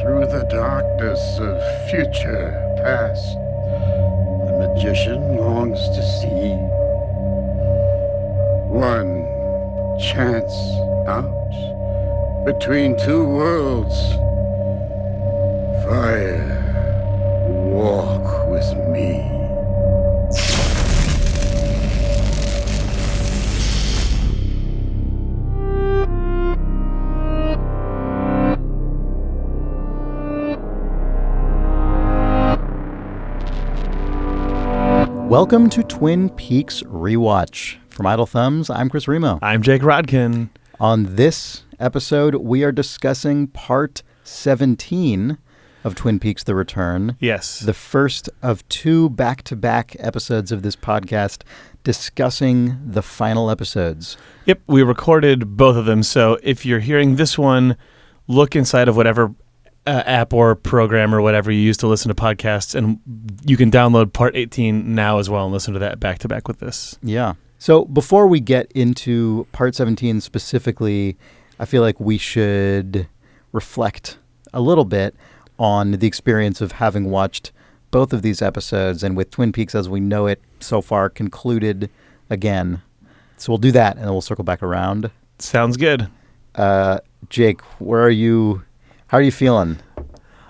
Through the darkness of future past, the magician longs to see one chance out between two worlds. Fire, walk with me. Welcome to Twin Peaks Rewatch. From Idle Thumbs, I'm Chris Remo. I'm Jake Rodkin. On this episode, we are discussing part 17 of Twin Peaks The Return. Yes. The first of two back-to-back episodes of this podcast discussing the final episodes. Yep, we recorded both of them, so if you're hearing this one, look inside of whatever app or program or whatever you use to listen to podcasts, and you can download part 18 now as well and listen to that back-to-back with this. Yeah. So before we get into part 17 specifically, I feel like we should reflect a little bit on the experience of having watched both of these episodes and with Twin Peaks as we know it so far concluded again. So we'll do that and then we'll circle back around. Sounds good. Jake, where are you? How are you feeling?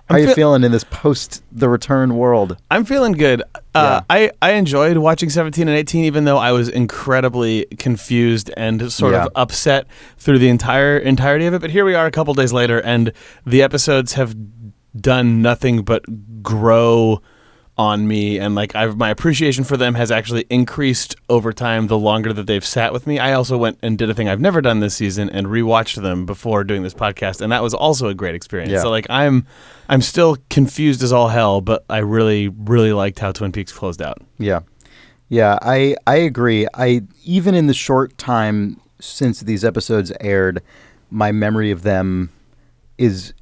How are you feeling in this post The Return world? I'm feeling good. Yeah. I enjoyed watching 17 and 18, even though I was incredibly confused and sort of upset through the entirety of it. But here we are a couple days later, and the episodes have done nothing but grow on me, and my appreciation for them has actually increased over time the longer that they've sat with me. I also went and did a thing I've never done this season and rewatched them before doing this podcast, and that was also a great experience. Yeah. So I'm still confused as all hell, but I really, really liked how Twin Peaks closed out. Yeah. Yeah, I agree. Even in the short time since these episodes aired, my memory of them is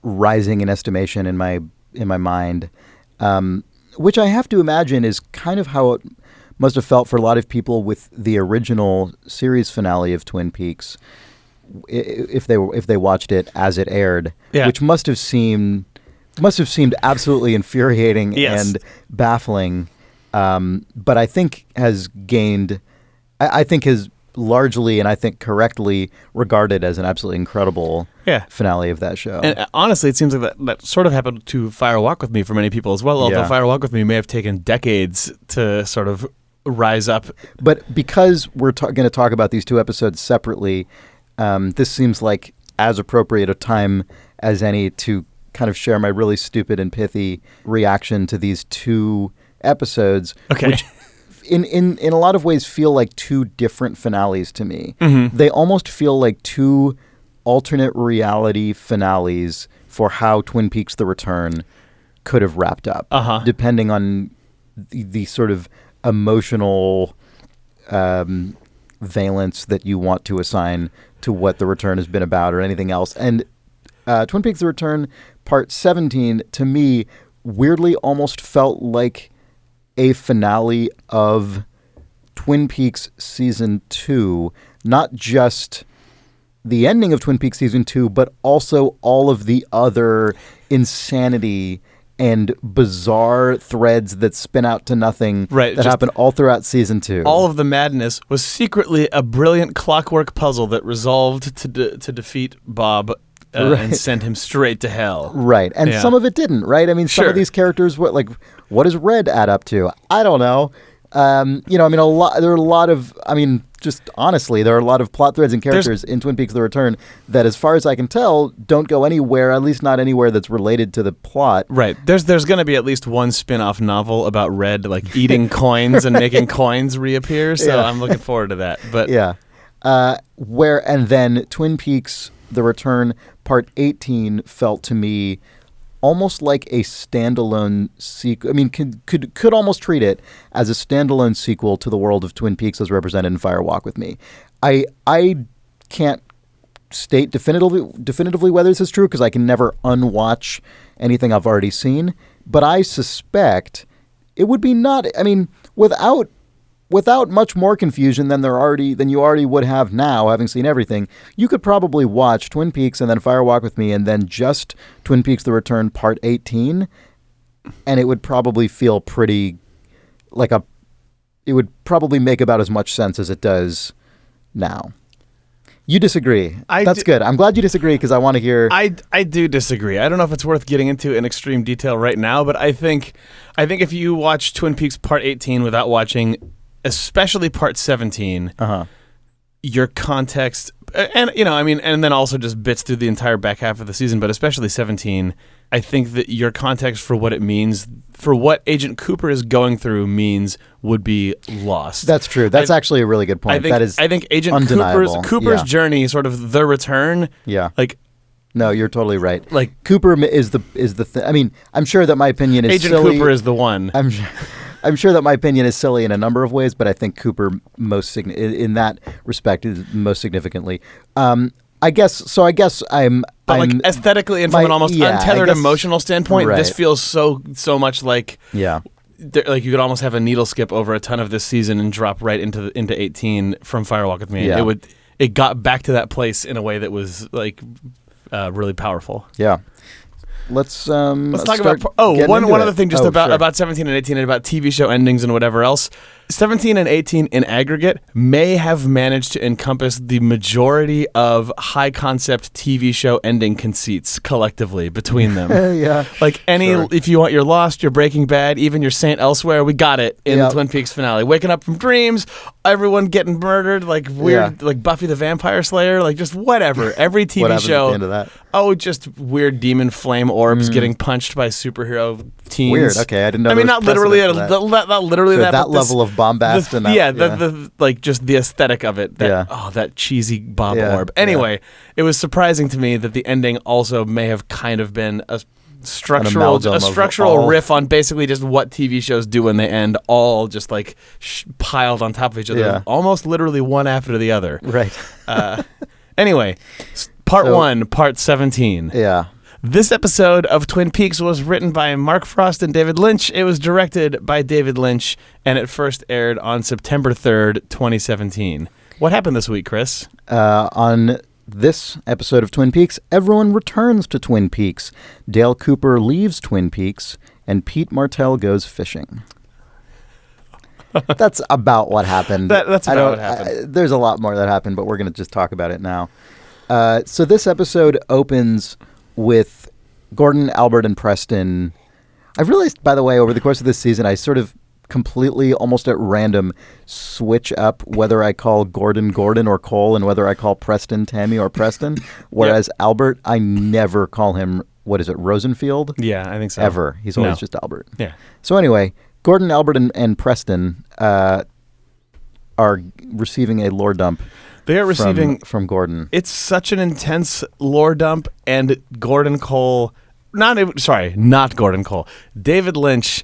rising in estimation in my mind. Which I have to imagine is kind of how it must have felt for a lot of people with the original series finale of Twin Peaks, if they watched it as it aired, which must have seemed absolutely infuriating and baffling. But I think has gained, I think has largely and I think correctly regarded as an absolutely incredible finale of that show. And honestly, it seems like that sort of happened to Fire Walk With Me for many people as well, although Fire Walk With Me may have taken decades to sort of rise up. But because we're going to talk about these two episodes separately, this seems like as appropriate a time as any to kind of share my really stupid and pithy reaction to these two episodes, which in a lot of ways feel like two different finales to me. Mm-hmm. They almost feel like two alternate reality finales for how Twin Peaks The Return could have wrapped up, depending on the sort of emotional valence that you want to assign to what The Return has been about or anything else. And Twin Peaks The Return Part 17, to me, weirdly almost felt like a finale of Twin Peaks Season 2, not just the ending of Twin Peaks Season 2, but also all of the other insanity and bizarre threads that spin out to nothing that happen all throughout Season 2. All of the madness was secretly a brilliant clockwork puzzle that resolved to defeat Bob and send him straight to hell. Right. And some of it didn't, right? I mean, some of these characters, what does Red add up to? I don't know. There are a lot of plot threads and characters in Twin Peaks The Return that, as far as I can tell, don't go anywhere, at least not anywhere that's related to the plot. Right. There's going to be at least one spin-off novel about Red, eating coins and making coins reappear, so I'm looking forward to that. But and then Twin Peaks The Return Part 18 felt to me almost like a standalone sequel. I mean, could almost treat it as a standalone sequel to the world of Twin Peaks as represented in Fire Walk With Me. I can't state definitively whether this is true because I can never unwatch anything I've already seen, but I suspect it would be not. I mean, without without much more confusion than you already would have now, having seen everything, you could probably watch Twin Peaks and then Fire Walk with Me and then just Twin Peaks: The Return Part 18, and it would probably feel pretty it would probably make about as much sense as it does now. You disagree. That's good. I'm glad you disagree because I want to hear. I do disagree. I don't know if it's worth getting into in extreme detail right now, but I think if you watch Twin Peaks Part 18 without watching, especially Part 17, your context, and and then also just bits through the entire back half of the season, but especially 17, I think that your context for what it means, for what Agent Cooper is going through means, would be lost. That's true. That's actually a really good point. I think Agent undeniable. Cooper's journey, sort of the return. Yeah. Like, no, you're totally right. Like, Cooper is the thing. I mean, I'm sure that my opinion is Agent silly. Cooper is the one. I'm sure that my opinion is silly in a number of ways, but I think Cooper in that respect is most significantly. I guess I'm. But like aesthetically and from an almost untethered emotional standpoint, right. This feels so much like like you could almost have a needle skip over a ton of this season and drop right into 18 from Fire Walk with Me. Yeah. It got back to that place in a way that was like really powerful. Yeah. Let's talk about one other thing just about 17 and 18 and about TV show endings and whatever else. 17 and 18 in aggregate may have managed to encompass the majority of high concept TV show ending conceits collectively between them. Yeah. Like if you want your Lost, your Breaking Bad, even your Saint Elsewhere, we got it in the Twin Peaks finale. Waking up from dreams, everyone getting murdered, like weird, like Buffy the Vampire Slayer, like just whatever. Every TV show. At the end of that? Oh, just weird demon flame orbs getting punched by superhero teens. Weird. Okay, I didn't know. I mean, not literally that level of bombast and like just the aesthetic of it. That cheesy Bob orb. Anyway, it was surprising to me that the ending also may have kind of been a structural riff on basically just what TV shows do when they end, all just like piled on top of each other, almost literally one after the other. Right. Anyway, Part 1, Part 17. Yeah. This episode of Twin Peaks was written by Mark Frost and David Lynch. It was directed by David Lynch, and it first aired on September 3rd, 2017. What happened this week, Chris? On this episode of Twin Peaks, everyone returns to Twin Peaks. Dale Cooper leaves Twin Peaks, and Pete Martell goes fishing. That's about what happened. That's about what happened. There's a lot more that happened, but we're going to just talk about it now. So this episode opens with Gordon, Albert, and Preston. I've realized, by the way, over the course of this season, I sort of completely, almost at random, switch up whether I call Gordon or Cole and whether I call Preston Tammy or Preston. Whereas Albert, I never call him, Rosenfield? Yeah, I think so. Ever. He's always just Albert. Yeah. So anyway, Gordon, Albert, and Preston are receiving a lore dump. They are receiving from Gordon. It's such an intense lore dump, and Gordon Cole, not Gordon Cole, David Lynch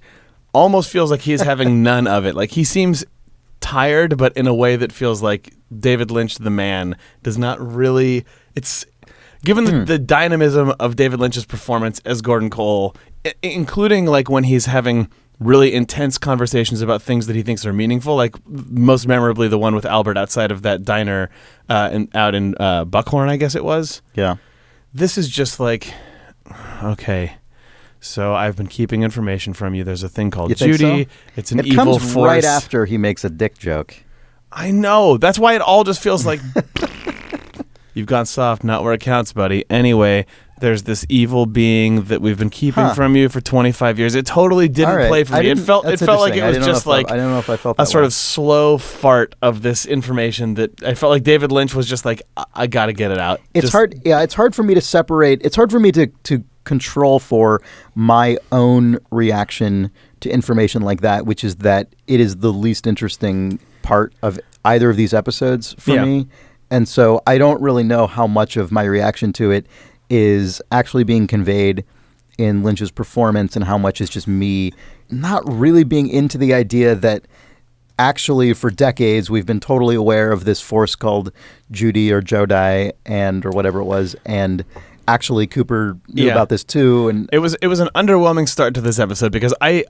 almost feels like he's having none of it. Like he seems tired, but in a way that feels like David Lynch, the man, does not really. It's given the dynamism of David Lynch's performance as Gordon Cole, including like when he's having really intense conversations about things that he thinks are meaningful, like most memorably the one with Albert outside of that diner out in Buckhorn, I guess it was. Yeah. This is just like, okay, so I've been keeping information from you. There's a thing called Judy. So? It's an evil evil force. It comes force. right after he makes a dick joke. I know. That's why it all just feels like you've gone soft, not where it counts, buddy. Anyway, there's this evil being that we've been keeping from you for 25 years. It totally didn't play for me. It felt like it was just like I don't know if I felt a sort of slow fart of this information that I felt like David Lynch was just like, I got to get it out. It's hard. Yeah, it's hard for me to separate. It's hard for me to control for my own reaction to information like that, which is that it is the least interesting part of either of these episodes for me. And so I don't really know how much of my reaction to it is actually being conveyed in Lynch's performance and how much is just me not really being into the idea that actually for decades we've been totally aware of this force called Judy or Jodi or whatever it was, and actually Cooper knew about this too. And it was an underwhelming start to this episode because I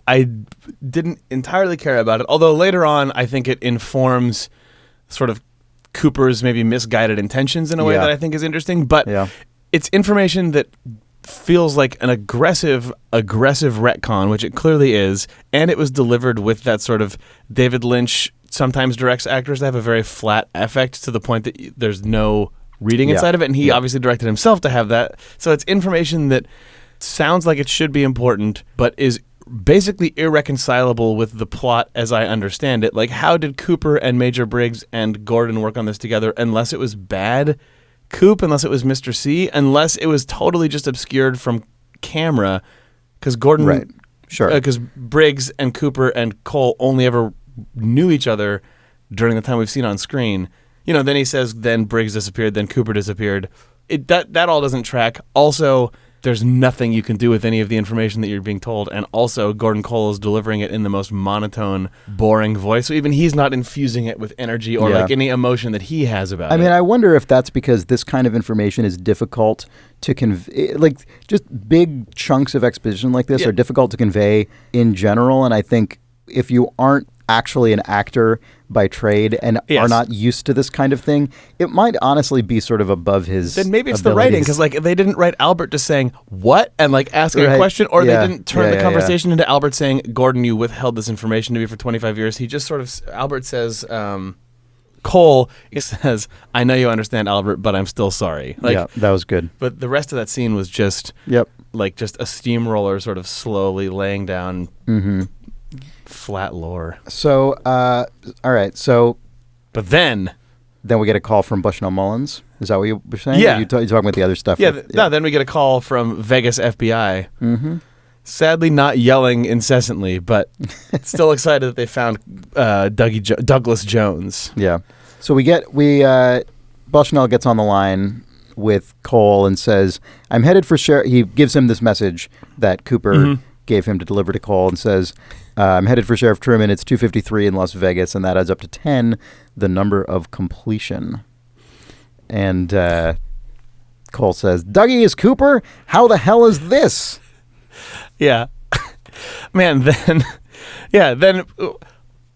didn't entirely care about it. Although later on, I think it informs sort of Cooper's maybe misguided intentions in a way that I think is interesting. But it's information that feels like an aggressive retcon, which it clearly is, and it was delivered with that sort of David Lynch sometimes directs actors to have a very flat affect to the point that there's no reading inside of it, and he obviously directed himself to have that. So it's information that sounds like it should be important, but is basically irreconcilable with the plot as I understand it. Like, how did Cooper and Major Briggs and Gordon work on this together unless it was bad Coop, unless it was Mr. C, unless it was totally just obscured from camera, because Gordon... Right, sure. Because Briggs and Cooper and Cole only ever knew each other during the time we've seen on screen. You know, then he says, then Briggs disappeared, then Cooper disappeared. That all doesn't track. Also, there's nothing you can do with any of the information that you're being told. And also, Gordon Cole is delivering it in the most monotone, boring voice. So even he's not infusing it with energy or like any emotion that he has about it. I mean, I wonder if that's because this kind of information is difficult to convey. Like, just big chunks of exposition like this are difficult to convey in general. And I think if you aren't actually an actor by trade and are not used to this kind of thing, it might honestly be sort of above his Then maybe it's abilities. the writing, because like they didn't write Albert just saying what and like asking a question, or they didn't turn the conversation into Albert saying, Gordon, you withheld this information to me for 25 years. He just sort of, Albert says, Cole, he says, I know you understand, Albert, but I'm still sorry. Like, yeah, that was good. But the rest of that scene was just like just a steamroller sort of slowly laying down flat lore. So, all right. So, but then we get a call from Bushnell Mullins. Is that what you were saying? Yeah. You're talking about the other stuff. No, then we get a call from Vegas FBI. Sadly, not yelling incessantly, but still excited that they found Douglas Jones. Yeah. So Bushnell gets on the line with Cole and says, I'm headed for sheriff. He gives him this message that Cooper gave him to deliver to Cole and says, I'm headed for Sheriff Truman. It's 2:53 in Las Vegas, and that adds up to 10, the number of completion. And Cole says, Dougie is Cooper? How the hell is this? Yeah. Man, then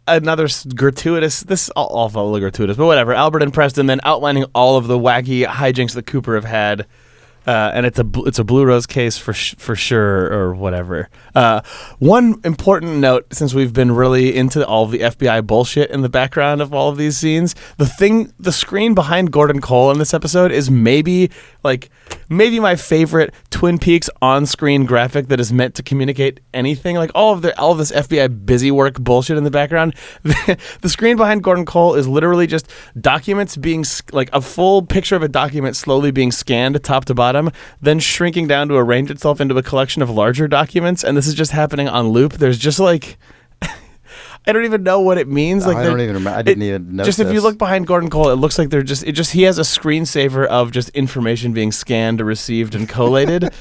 another gratuitous, this all felt a little gratuitous, but whatever. Albert and Preston then outlining all of the wacky hijinks that Cooper have had. And it's a Blue Rose case for sure, or whatever. One important note, since we've been really into all of the FBI bullshit in the background of all of these scenes, the screen behind Gordon Cole in this episode is maybe my favorite Twin Peaks on-screen graphic that is meant to communicate anything. Like all of this FBI busy work bullshit in the background. The screen behind Gordon Cole is literally just documents being like a full picture of a document slowly being scanned top to bottom, then shrinking down to arrange itself into a collection of larger documents, and this is just happening on loop. There's just like I don't even know what it means. Like I don't even remember. I didn't even know. Just if you look behind Gordon Cole, it looks like he has a screensaver of just information being scanned, received, and collated.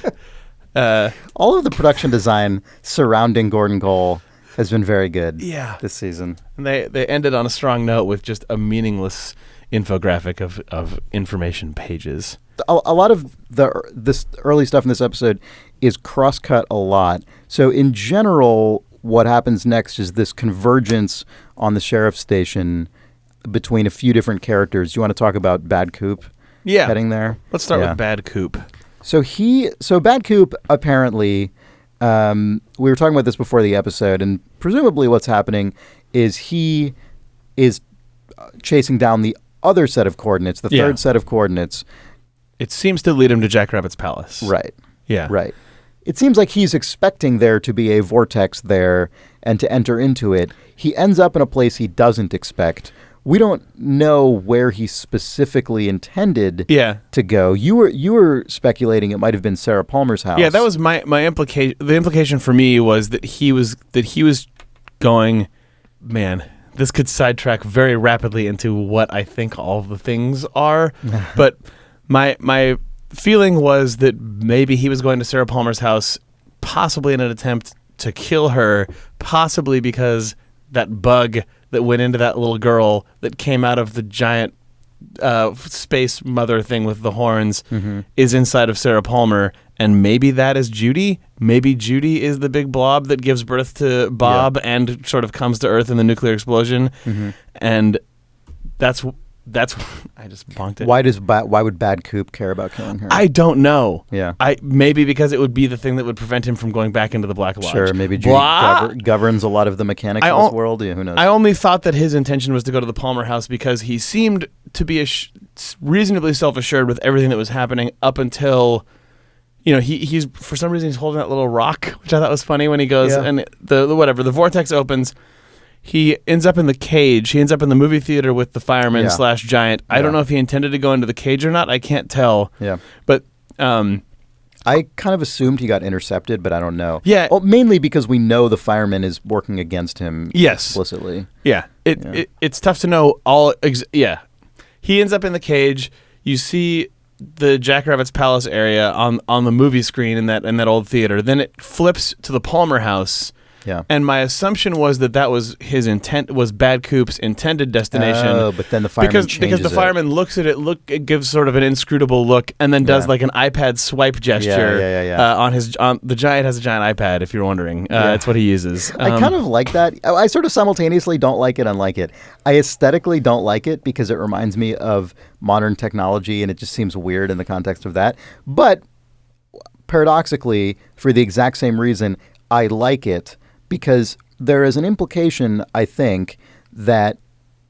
All of the production design surrounding Gordon Cole has been very good. This season, and they ended on a strong note with just a meaningless infographic of information pages. A lot of this early stuff in this episode is cross-cut a lot. So in general, what happens next is this convergence on the sheriff's station between a few different characters. You want to talk about Bad Coop? Yeah. Heading there? Let's start with Bad Coop. So Bad Coop apparently, we were talking about this before the episode, and presumably what's happening is he is chasing down the other set of coordinates, the third set of coordinates. It seems to lead him to Jackrabbit's palace. Right. Yeah. Right. It seems like he's expecting there to be a vortex there and to enter into it. He ends up in a place he doesn't expect. We don't know where he specifically intended to go. You were speculating it might have been Sarah Palmer's house. Yeah, that was my implication. The implication for me was that he was going, man, this could sidetrack very rapidly into what I think all the things are. But my feeling was that maybe he was going to Sarah Palmer's house, possibly in an attempt to kill her, possibly because that bug that went into that little girl that came out of the giant space mother thing with the horns is inside of Sarah Palmer, and maybe that is Judy. Maybe Judy is the big blob that gives birth to Bob and sort of comes to Earth in the nuclear explosion, and that's I just bonked it. Why would Bad Coop care about killing her? I don't know. Yeah. Maybe because it would be the thing that would prevent him from going back into the Black Lodge. Sure, maybe Judy governs a lot of the mechanics of this world. Yeah, who knows? I only thought that his intention was to go to the Palmer house because he seemed to be reasonably self-assured with everything that was happening up until, he's for some reason he's holding that little rock, which I thought was funny when he goes and the vortex opens. He ends up in the cage. He ends up in the movie theater with the fireman / giant. I don't know if he intended to go into the cage or not. I can't tell. Yeah. But I kind of assumed he got intercepted, but I don't know. Yeah. Well, mainly because we know the fireman is working against him explicitly. Yeah. It's tough to know all. He ends up in the cage. You see the Jackrabbit's Palace area on the movie screen in that old theater. Then it flips to the Palmer house. Yeah. And my assumption was that was his intent, was Bad Coop's intended destination. Oh, but then the fireman because the fireman looks at it, it gives sort of an inscrutable look, and then does like an iPad swipe gesture. On the giant has a giant iPad. If you're wondering, that's what he uses. I kind of like that. I sort of simultaneously don't like it and like it. I aesthetically don't like it because it reminds me of modern technology, and it just seems weird in the context of that. But paradoxically, for the exact same reason, I like it. Because there is an implication, I think, that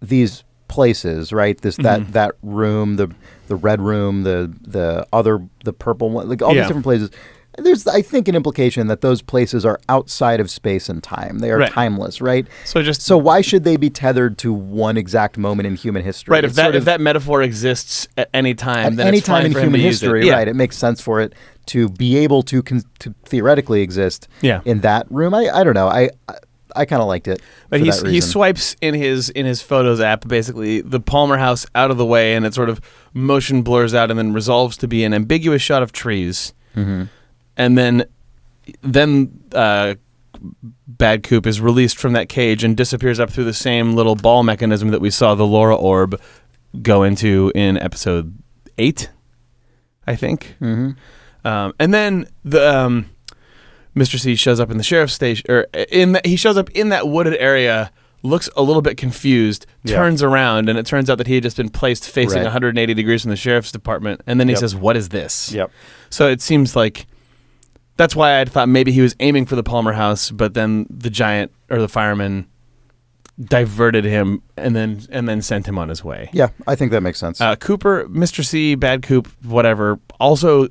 these places, right? That room, the red room, the purple one, like all these different places. There's, I think, an implication that those places are outside of space and time. They are timeless, right? So why should they be tethered to one exact moment in human history? Right. If that metaphor exists at any time, then any it's fine time in for him human to use history, it. right? It makes sense for it to be able to theoretically exist in that room. I don't know. I kind of liked it. But he swipes in his Photos app basically the Palmer house out of the way, and it sort of motion blurs out and then resolves to be an ambiguous shot of trees. Mm-hmm. And then Bad Coop is released from that cage and disappears up through the same little ball mechanism that we saw the Laura orb go into in episode 8, I think. Mm-hmm. And then the Mr. C shows up in the sheriff's station, he shows up in that wooded area, looks a little bit confused, turns around, and it turns out that he had just been placed facing 180 degrees from the sheriff's department. And then he says, "What is this?" Yep. So it seems like that's why I thought maybe he was aiming for the Palmer house, but then the giant or the fireman diverted him and then sent him on his way. Yeah, I think that makes sense. Cooper, Mr. C, Bad Coop, whatever. Also,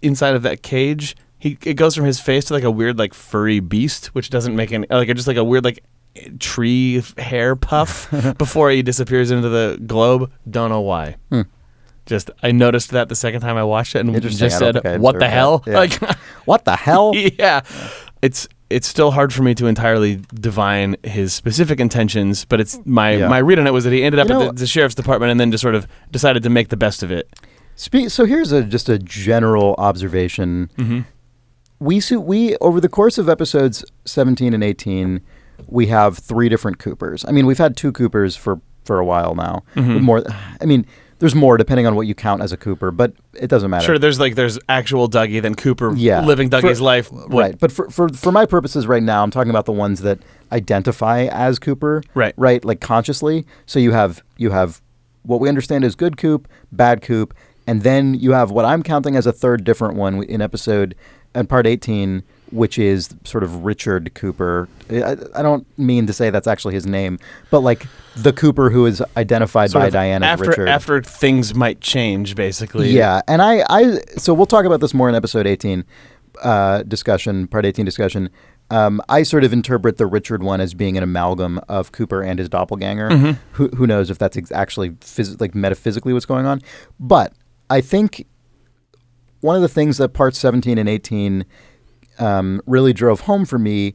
inside of that cage, it goes from his face to like a weird like furry beast, which doesn't make any just like a weird like tree hair puff before he disappears into the globe. Don't know why. Just I noticed that the second time I watched it and just said, "What the hell?" Yeah. Like, what the hell? Yeah, it's still hard for me to entirely divine his specific intentions, but it's my read on it was that he ended up at the sheriff's department and then just sort of decided to make the best of it. So here's just a general observation. Mm-hmm. We over the course of episodes 17 and 18, we have 3 different Coopers. I mean, we've had 2 Coopers for a while now. Mm-hmm. There's more depending on what you count as a Cooper, but it doesn't matter. Sure, there's actual Dougie, then Cooper living Dougie's life. Right, but for my purposes right now, I'm talking about the ones that identify as Cooper. Right, like consciously. So you have what we understand as good Coop, bad Coop, and then you have what I'm counting as a third different one in part 18, which is sort of Richard Cooper. I don't mean to say that's actually his name, but like the Cooper who is identified by Diane as Richard. After things might change, basically. Yeah, and so we'll talk about this more in episode 18 discussion, part 18 discussion. I sort of interpret the Richard one as being an amalgam of Cooper and his doppelganger. Mm-hmm. Who knows if that's actually metaphysically what's going on. But I think one of the things that parts 17 and 18 really drove home for me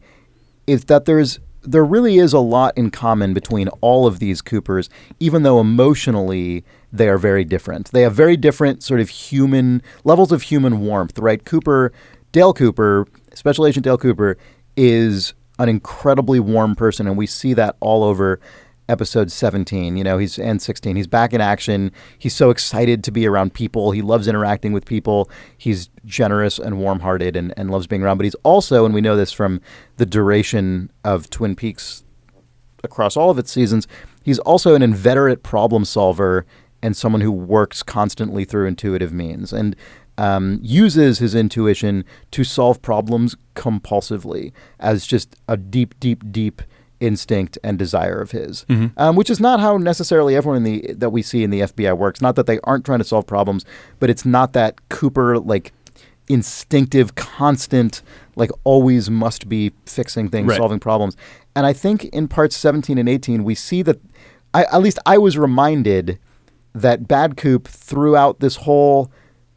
is that there really is a lot in common between all of these Coopers, even though emotionally they are very different. They have very different sort of human levels of human warmth, right? Dale Cooper, Special Agent Dale Cooper, is an incredibly warm person, and we see that all over. episode 17, and 16. He's back in action. He's so excited to be around people. He loves interacting with people. He's generous and warm-hearted and loves being around. But he's also, and we know this from the duration of Twin Peaks across all of its seasons, he's also an inveterate problem solver and someone who works constantly through intuitive means and uses his intuition to solve problems compulsively as just a deep, deep, deep instinct and desire of his, which is not how necessarily everyone that we see in the FBI works. Not that they aren't trying to solve problems, but it's not that Cooper instinctive, constant, always must be fixing things, solving problems. And I think in parts 17 and 18, we see that, at least I was reminded that Bad Coop throughout this whole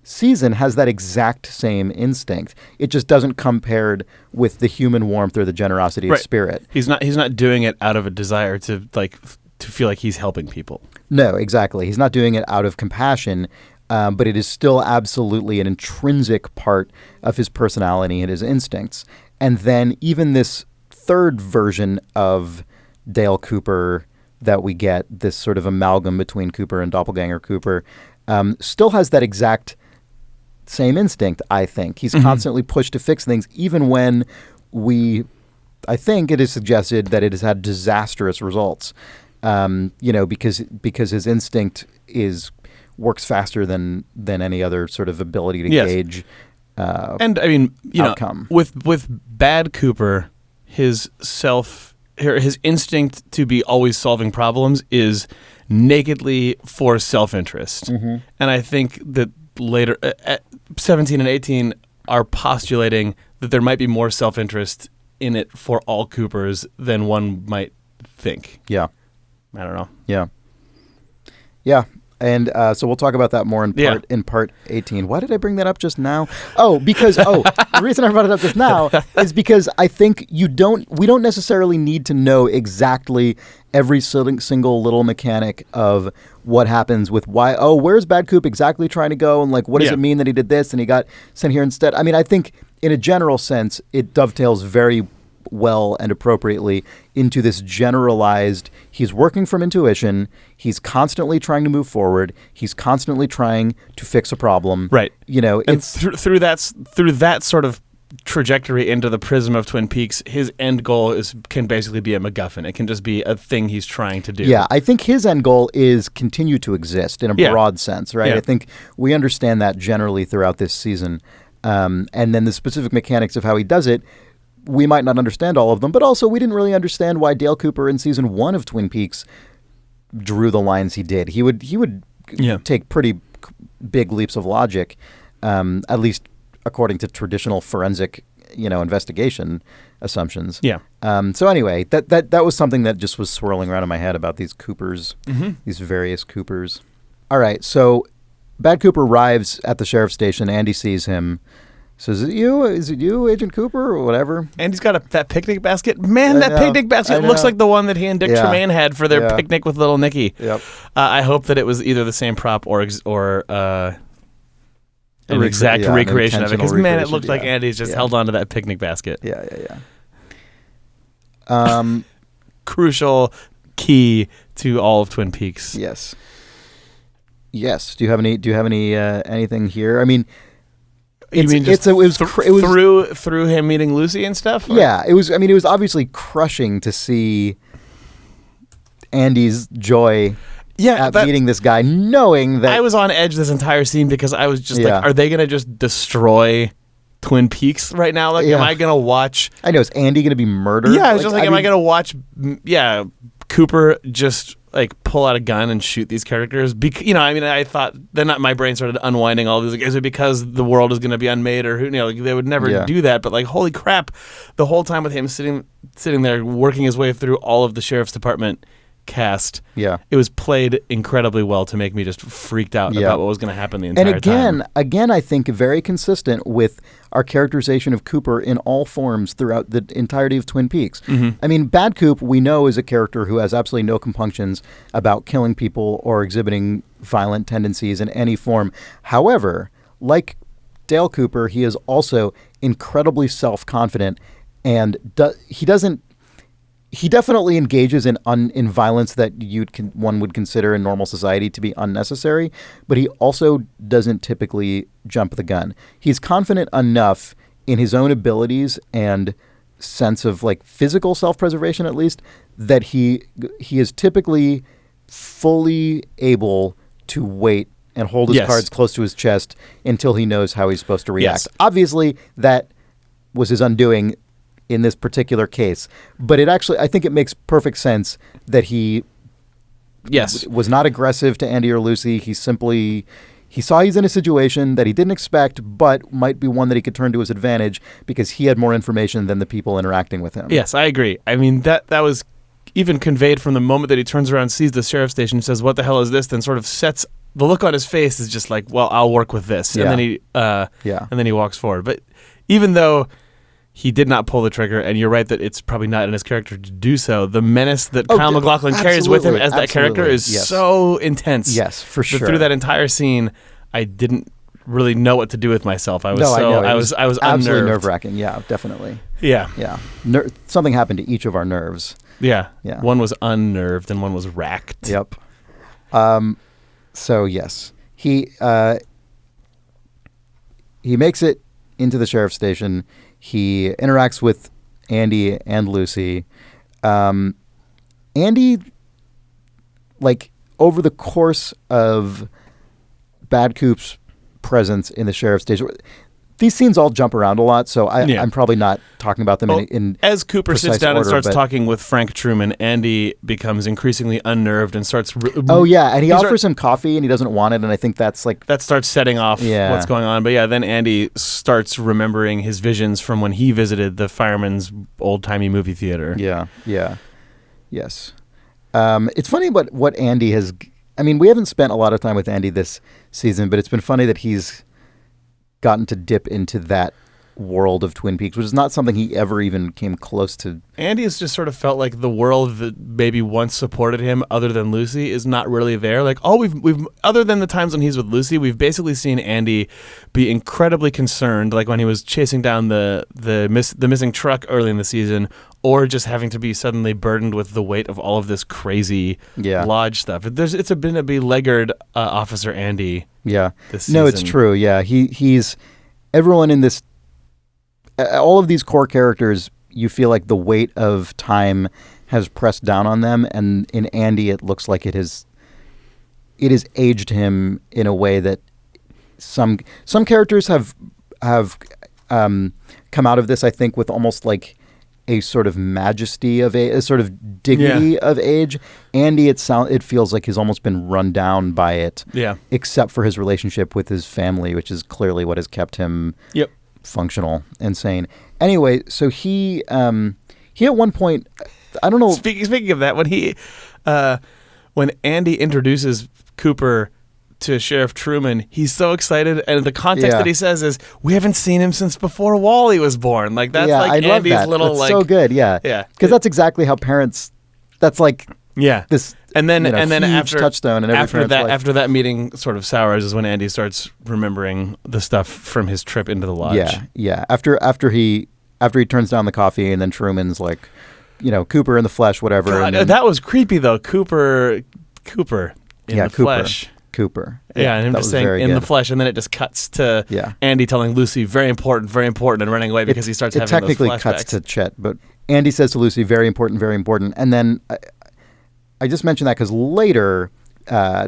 season has that exact same instinct. It just doesn't come paired with the human warmth or the generosity of spirit. He's not doing it out of a desire to feel like he's helping people. No, exactly. He's not doing it out of compassion, but it is still absolutely an intrinsic part of his personality and his instincts. And then even this third version of Dale Cooper that we get, this sort of amalgam between Cooper and Doppelganger Cooper, still has that exact same instinct, I think. He's constantly pushed to fix things, even when I think it is suggested that it has had disastrous results, because his instinct works faster than any other sort of ability to gauge and I mean, outcome. With Bad Cooper, his instinct to be always solving problems is nakedly for self-interest. And I think that later, 17 and 18 are postulating that there might be more self-interest in it for all Coopers than one might think. Yeah. I don't know. Yeah. Yeah. And so we'll talk about that more in part 18. Why did I bring that up just now? The reason I brought it up just now is because I think we don't necessarily need to know exactly every single little mechanic of what happens with where's Bad Coop exactly trying to go, and what does it mean that he did this and he got sent here instead? I mean, I think in a general sense, it dovetails very well and appropriately into this generalized, he's working from intuition, he's constantly trying to move forward, he's constantly trying to fix a problem. Right. And it's through that sort of trajectory into the prism of Twin Peaks, his end goal can basically be a MacGuffin. It can just be a thing he's trying to do. Yeah, I think his end goal is continue to exist in a broad sense, right? Yeah. I think we understand that generally throughout this season. And then the specific mechanics of how he does it, we might not understand all of them, but also we didn't really understand why Dale Cooper in season 1 of Twin Peaks drew the lines he did. He would take pretty big leaps of logic, at least according to traditional forensic, investigation assumptions. Yeah. So anyway, that was something that just was swirling around in my head about these Coopers, these various Coopers. All right, so Bad Cooper arrives at the sheriff's station. Andy sees him. Says, Is it you, Agent Cooper, or whatever? And he's got that picnic basket. Man, that picnic basket looks like the one that he and Dick Tremaine had for their picnic with little Nicky. Yep. I hope that it was either the same prop or an exact recreation of it. Because, man, it looked like Andy's just held onto that picnic basket. Yeah. Crucial key to all of Twin Peaks. Yes. Do you have any anything here? I mean, it was through him meeting Lucy and stuff? Or? Yeah, it was. I mean, it was obviously crushing to see Andy's joy at meeting this guy, knowing that I was on edge this entire scene because I was just are they going to just destroy Twin Peaks right now? Am I going to watch? I know, is Andy going to be murdered? Yeah, I was just am I going to watch? Cooper just pull out a gun and shoot these characters. I thought then my brain started unwinding all these. Is it because the world is going to be unmade, or who? They would never do that. But holy crap, the whole time with him sitting there working his way through all of the sheriff's department cast. Yeah, it was played incredibly well to make me just freaked out about what was going to happen the entire time. And again, I think very consistent with our characterization of Cooper in all forms throughout the entirety of Twin Peaks. I mean, Bad Coop, we know, is a character who has absolutely no compunctions about killing people or exhibiting violent tendencies in any form. However, like Dale Cooper, he is also incredibly self-confident, and he doesn't he definitely engages in violence that one would consider in normal society to be unnecessary, but he also doesn't typically jump the gun. He's confident enough in his own abilities and sense of like physical self-preservation, at least, that he is typically fully able to wait and hold his cards close to his chest until he knows how he's supposed to react. Yes. Obviously, that was his undoing in this particular case, but I think it makes perfect sense that he was not aggressive to Andy or Lucy. He saw he's in a situation that he didn't expect, but might be one that he could turn to his advantage because he had more information than the people interacting with him. Yes, I agree. I mean, that was even conveyed from the moment that he turns around, sees the sheriff's station, and says, "What the hell is this?" Then sort of sets the look on his face is just like, "Well, I'll work with this," and then he walks forward. But even though he did not pull the trigger, and you're right that it's probably not in his character to do so, the menace that Kyle MacLachlan carries with him as that character is so intense. Yes, for sure. Through that entire scene, I didn't really know what to do with myself. I was I was absolutely unnerved. nerve-wracking. Yeah, definitely. Yeah. Something happened to each of our nerves. Yeah. One was unnerved and one was racked. Yep. So yes, he makes it into the sheriff's station. He interacts with Andy and Lucy. Andy, like, over the course of Bad Coop's presence in the sheriff's station, these scenes all jump around a lot, so I'm probably not talking about them in as Cooper sits down order, and starts talking with Frank Truman, Andy becomes increasingly unnerved and starts... and he offers him coffee, and he doesn't want it, and I think that's like... That starts setting off what's going on. But then Andy starts remembering his visions from when he visited the fireman's old-timey movie theater. Yes. It's funny what Andy has... I mean, we haven't spent a lot of time with Andy this season, but it's been funny that he's gotten to dip into that world of Twin Peaks, which is not something he ever even came close to. Andy has just sort of felt like the world that maybe once supported him, other than Lucy, is not really there. Like we've other than the times when he's with Lucy, we've basically seen Andy be incredibly concerned, like when he was chasing down the missing truck early in the season, or just having to be suddenly burdened with the weight of all of this crazy lodge stuff. It's been a beleaguered Officer Andy. Yeah. This season. No, it's true. Yeah, he's everyone in this. All of these core characters, you feel like the weight of time has pressed down on them, and in Andy, it looks like it has aged him in a way that some characters have come out of this, I think, with almost like a sort of majesty of a sort of dignity of age. Andy, it feels like he's almost been run down by it. Yeah. Except for his relationship with his family, which is clearly what has kept him functional and sane. Anyway, so he at one point, I don't know. Speaking of that, when Andy introduces Cooper to Sheriff Truman, he's so excited, and the context that he says is, "We haven't seen him since before Wally was born." Like that's like I Andy's love that. little that's like so good, because that's exactly how parents. That's like this, and then huge after touchdown, and after that meeting sort of sours is when Andy starts remembering the stuff from his trip into the lodge. Yeah. After he turns down the coffee, and then Truman's like, Cooper in the flesh, whatever. God, and then, that was creepy though. Cooper in the flesh. Cooper. Yeah, and him just saying in the flesh, and then it just cuts to Andy telling Lucy, very important, and running away because he starts having those flashbacks. It technically cuts to Chet, but Andy says to Lucy, very important, and then I just mentioned that because later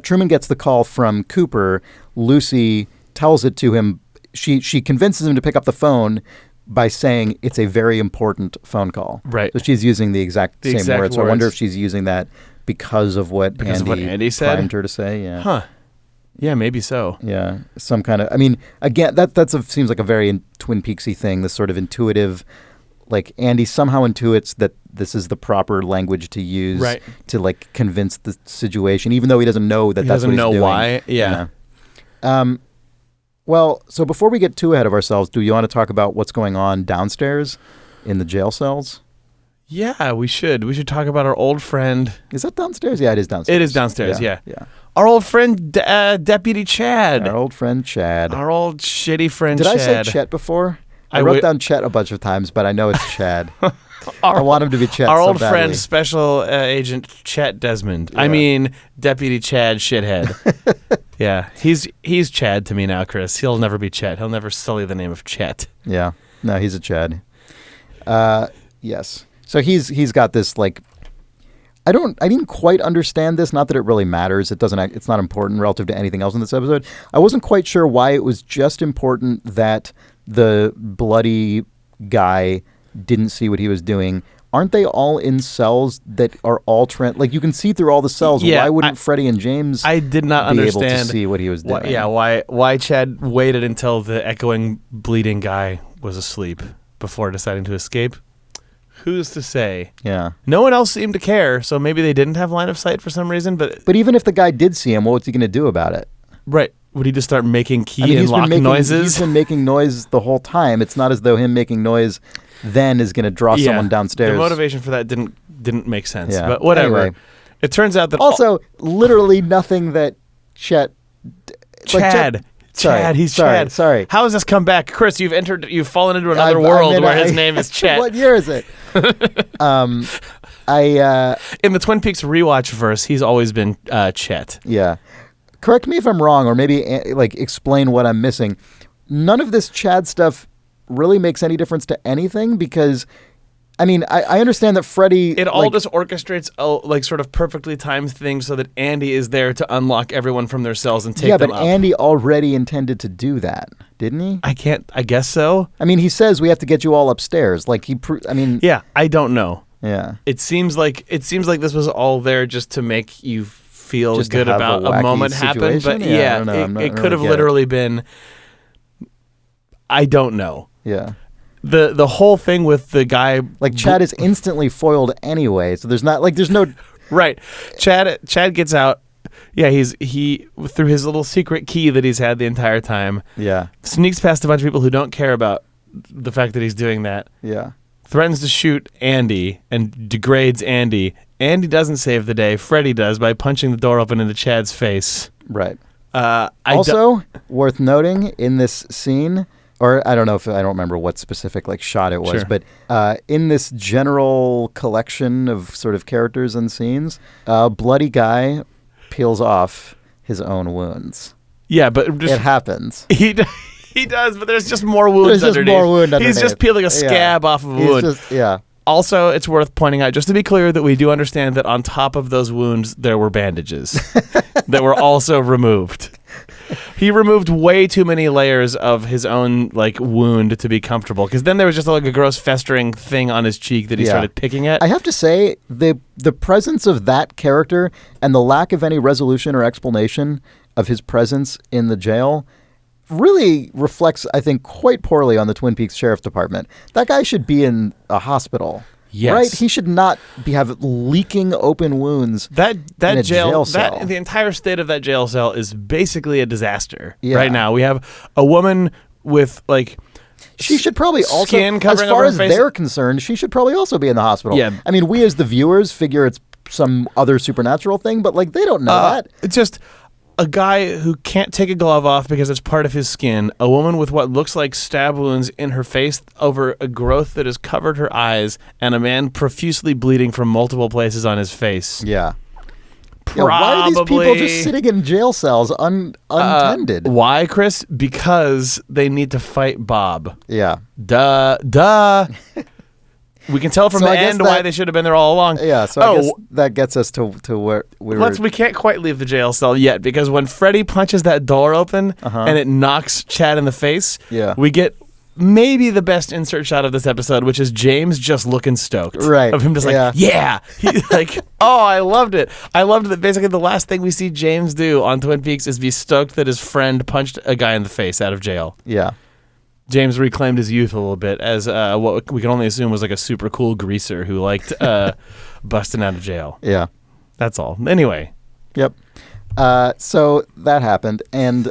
Truman gets the call from Cooper. Lucy tells it to him. She convinces him to pick up the phone by saying it's a very important phone call. Right. So she's using the exact same words. So I wonder if she's using that because of what Andy said? primed her to say. Yeah. Huh. Yeah, maybe so. Yeah, some kind of. I mean, again, that seems like a very Twin Peaksy thing. This sort of intuitive, like Andy somehow intuits that this is the proper language to use to like convince the situation, even though he doesn't know that that's what he's doing. He doesn't know why. Yeah. Well, so before we get too ahead of ourselves, do you want to talk about what's going on downstairs in the jail cells? Yeah, we should. We should talk about our old friend. Is that downstairs? Yeah, it is downstairs. It is downstairs, yeah. Our old friend, Deputy Chad. Our old friend Chad. Our old shitty friend Chad. Did I say Chet before? I wrote down Chet a bunch of times, but I know it's Chad. I want him to be Chet Our so old badly. friend, Special Agent Chet Desmond. Yeah. I mean, Deputy Chad Shithead. Yeah, he's Chad to me now, Chris. He'll never be Chet. He'll never sully the name of Chet. Yeah, no, he's a Chad. Yes. So he's got this like. I didn't quite understand this. Not that it really matters. It's not important relative to anything else in this episode. I wasn't quite sure why it was just important that the bloody guy didn't see what he was doing. Aren't they all in cells that are all like you can see through all the cells? Yeah, why wouldn't Freddie and James? I did not be understand able to see what he was doing. Why Chad waited until the echoing, bleeding guy was asleep before deciding to escape? Who's to say? Yeah. No one else seemed to care, so maybe they didn't have line of sight for some reason. But even if the guy did see him, what's he going to do about it? Right. Would he just start making and lock noises? He's been making noise the whole time. It's not as though him making noise then is going to draw someone downstairs. The motivation for that didn't make sense. Yeah. But whatever. Anyway. It turns out that also literally nothing that Chet. Chad, he's Chad. Sorry. How has this come back? Chris, you've fallen into another world where his name is Chet. What year is it? In the Twin Peaks rewatch verse, he's always been Chet. Yeah. Correct me if I'm wrong, or maybe explain what I'm missing. None of this Chad stuff really makes any difference to anything because I mean, I understand that Freddie... It all just orchestrates sort of perfectly timed things so that Andy is there to unlock everyone from their cells and take them up. Yeah, but Andy already intended to do that, didn't he? I guess so. I mean, he says we have to get you all upstairs. Yeah, I don't know. Yeah. It seems like this was all there just to make you feel just good about a moment happened. But it could have literally been... I don't know. Yeah. The whole thing with the guy, like Chad is instantly foiled anyway, so there's no right. Chad gets out. Yeah, he through his little secret key that he's had the entire time. Yeah, sneaks past a bunch of people who don't care about the fact that he's doing that. Yeah, threatens to shoot Andy and degrades Andy. Andy doesn't save the day. Freddie does by punching the door open into Chad's face. Right. Also worth noting in this scene. Or I don't remember what specific shot it was, sure. But in this general collection of sort of characters and scenes, bloody guy peels off his own wounds. Yeah, but it happens. He does, but there's just more wounds underneath. He's just peeling a scab off of a wound. Also, it's worth pointing out, just to be clear, that we do understand that on top of those wounds, there were bandages that were also removed. He removed way too many layers of his own wound to be comfortable, because then there was just a gross festering thing on his cheek that he started picking at. I have to say, the presence of that character and the lack of any resolution or explanation of his presence in the jail really reflects, I think, quite poorly on the Twin Peaks Sheriff's Department. That guy should be in a hospital. Yes. Right? He should not have leaking open wounds that in a jail cell. The entire state of that jail cell is basically a disaster right now. We have a woman with she should probably also, skin covering as far over as her face. They're concerned, she should probably also be in the hospital. Yeah. I mean, we as the viewers figure it's some other supernatural thing, but they don't know that. It's just a guy who can't take a glove off because it's part of his skin, a woman with what looks like stab wounds in her face over a growth that has covered her eyes, and a man profusely bleeding from multiple places on his face. Yeah. Probably. Why are these people just sitting in jail cells untended? Why, Chris? Because they need to fight Bob. Yeah. Duh. We can tell from the end why they should have been there all along. Yeah, so I guess that gets us to where we were. We can't quite leave the jail cell yet, because when Freddie punches that door open and it knocks Chad in the face, we get maybe the best insert shot of this episode, which is James just looking stoked. Right. Of him just yeah. He's I loved it. I loved that basically the last thing we see James do on Twin Peaks is be stoked that his friend punched a guy in the face out of jail. Yeah. James reclaimed his youth a little bit as what we can only assume was a super cool greaser who liked busting out of jail. Yeah. That's all. Anyway. Yep. So that happened. And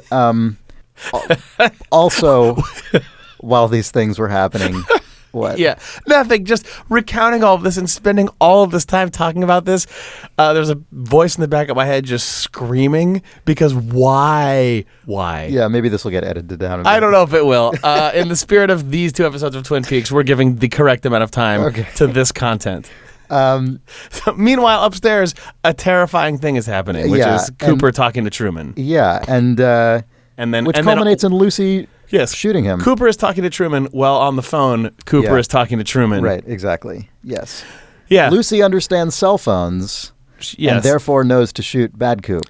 also, while these things were happening, What? Yeah, nothing. Just recounting all of this and spending all of this time talking about this. There's a voice in the back of my head just screaming because why? Yeah, maybe this will get edited down. A bit. I don't know if it will. In the spirit of these 2 episodes of Twin Peaks, we're giving the correct amount of time to this content. So, meanwhile, upstairs, a terrifying thing is happening, which is Cooper talking to Truman. Yeah, and then which culminates in Lucy shooting him. Cooper is talking to Truman while on the phone. Cooper is talking to Truman. Right, exactly. Yes. Yeah. Lucy understands cell phones and therefore knows to shoot Bad Coop.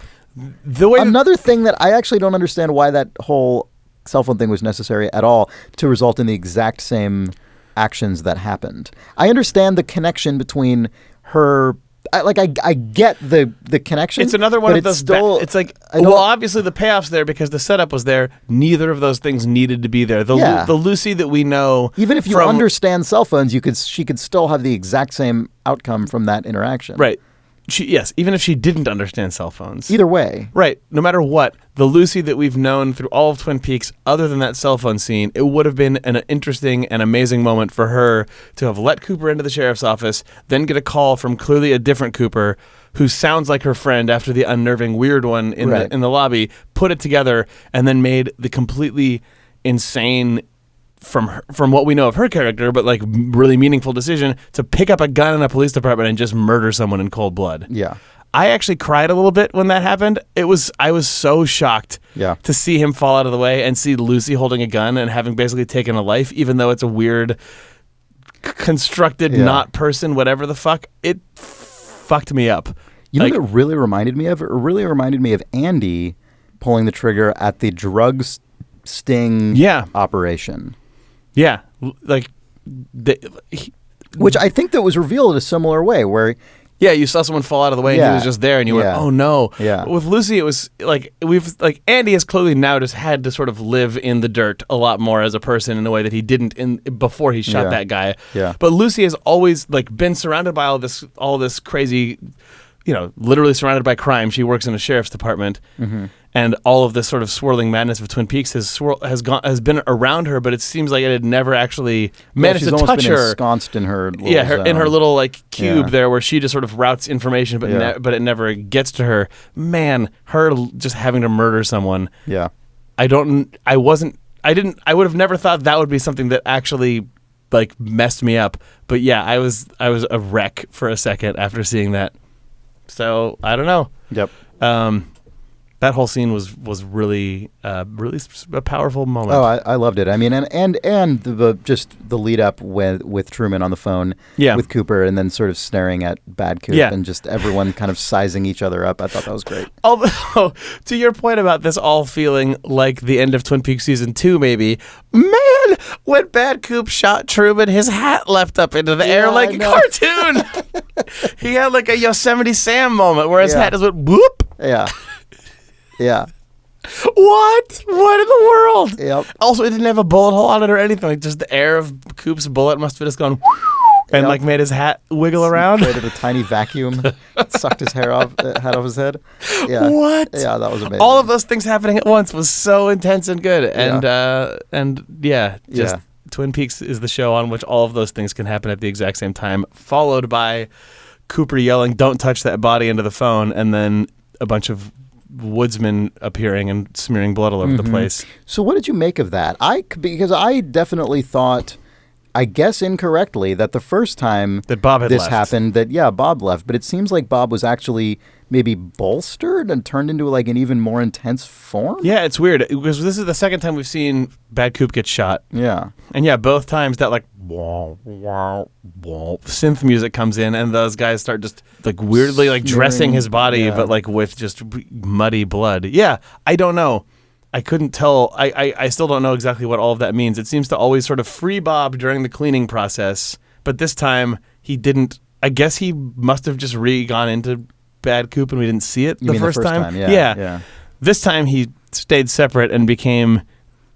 Another thing that I actually don't understand why that whole cell phone thing was necessary at all to result in the exact same actions that happened. I understand the connection between her. I get the connection. It's another one of those. It's like, well, obviously the payoff's there because the setup was there. Neither of those things needed to be there. The Lucy that we know, even if you understand cell phones, she could still have the exact same outcome from that interaction. Right. Even if she didn't understand cell phones. Either way. Right. No matter what, the Lucy that we've known through all of Twin Peaks, other than that cell phone scene, it would have been an interesting and amazing moment for her to have let Cooper into the sheriff's office, then get a call from clearly a different Cooper who sounds like her friend after the unnerving weird one in the lobby, put it together, and then made the completely insane from what we know of her character, but like really meaningful decision to pick up a gun in a police department and just murder someone in cold blood. Yeah. I actually cried a little bit when that happened. I was so shocked to see him fall out of the way and see Lucy holding a gun and having basically taken a life, even though it's a weird constructed not person, whatever the fuck. It fucked me up. You know what it really reminded me of? It really reminded me of Andy pulling the trigger at the drugs sting operation. Yeah, which I think that was revealed a similar way, where you saw someone fall out of the way and he was just there, and you went, "Oh no!" Yeah. With Lucy, it was Andy has clearly now just had to sort of live in the dirt a lot more as a person in a way that he didn't before he shot that guy. Yeah. But Lucy has always been surrounded by all this crazy, literally surrounded by crime. She works in a sheriff's department. Mm-hmm. And all of this sort of swirling madness of Twin Peaks has been around her, but it seems like it had never actually managed to touch her. Ensconced in her little zone. In her little cube there, where she just sort of routes information, but it never gets to her. Man, her just having to murder someone. Yeah, I would have never thought that would be something that actually messed me up. But yeah, I was a wreck for a second after seeing that. So I don't know. Yep. That whole scene was really really a powerful moment. Oh, I loved it. I mean, and just the lead up with Truman on the phone with Cooper, and then sort of staring at Bad Coop, and just everyone kind of sizing each other up. I thought that was great. Although, to your point about this all feeling like the end of Twin Peaks season 2, maybe, man, when Bad Coop shot Truman, his hat leapt up into the air like a cartoon. He had like a Yosemite Sam moment where his hat just went whoop. Yeah. Yeah. What in the world? Yep. Also, it didn't have a bullet hole on it or anything. Like, just the air of Coop's bullet must have just gone and made his hat wiggle around. Created a tiny vacuum. Sucked his hat off his head. Yeah. What? Yeah, that was amazing. All of those things happening at once was so intense and good. Twin Peaks is the show on which all of those things can happen at the exact same time, followed by Cooper yelling, "Don't touch that body," into the phone, and then a bunch of woodsmen appearing and smearing blood all over the place. So what did you make of that? Because I definitely thought, I guess incorrectly, that the first time that Bob had this happened, Bob left. But it seems like Bob was actually maybe bolstered and turned into an even more intense form. Yeah, it's weird because this is the second time we've seen Bad Coop get shot. Yeah. And both times that wah, wah, wah, synth music comes in and those guys start just weirdly dressing his body, but with just muddy blood. Yeah, I don't know. I couldn't tell. I still don't know exactly what all of that means. It seems to always sort of free Bob during the cleaning process, but this time he didn't. I guess he must have just gone into Bad Coop and we didn't see it the first time. Yeah. This time he stayed separate and became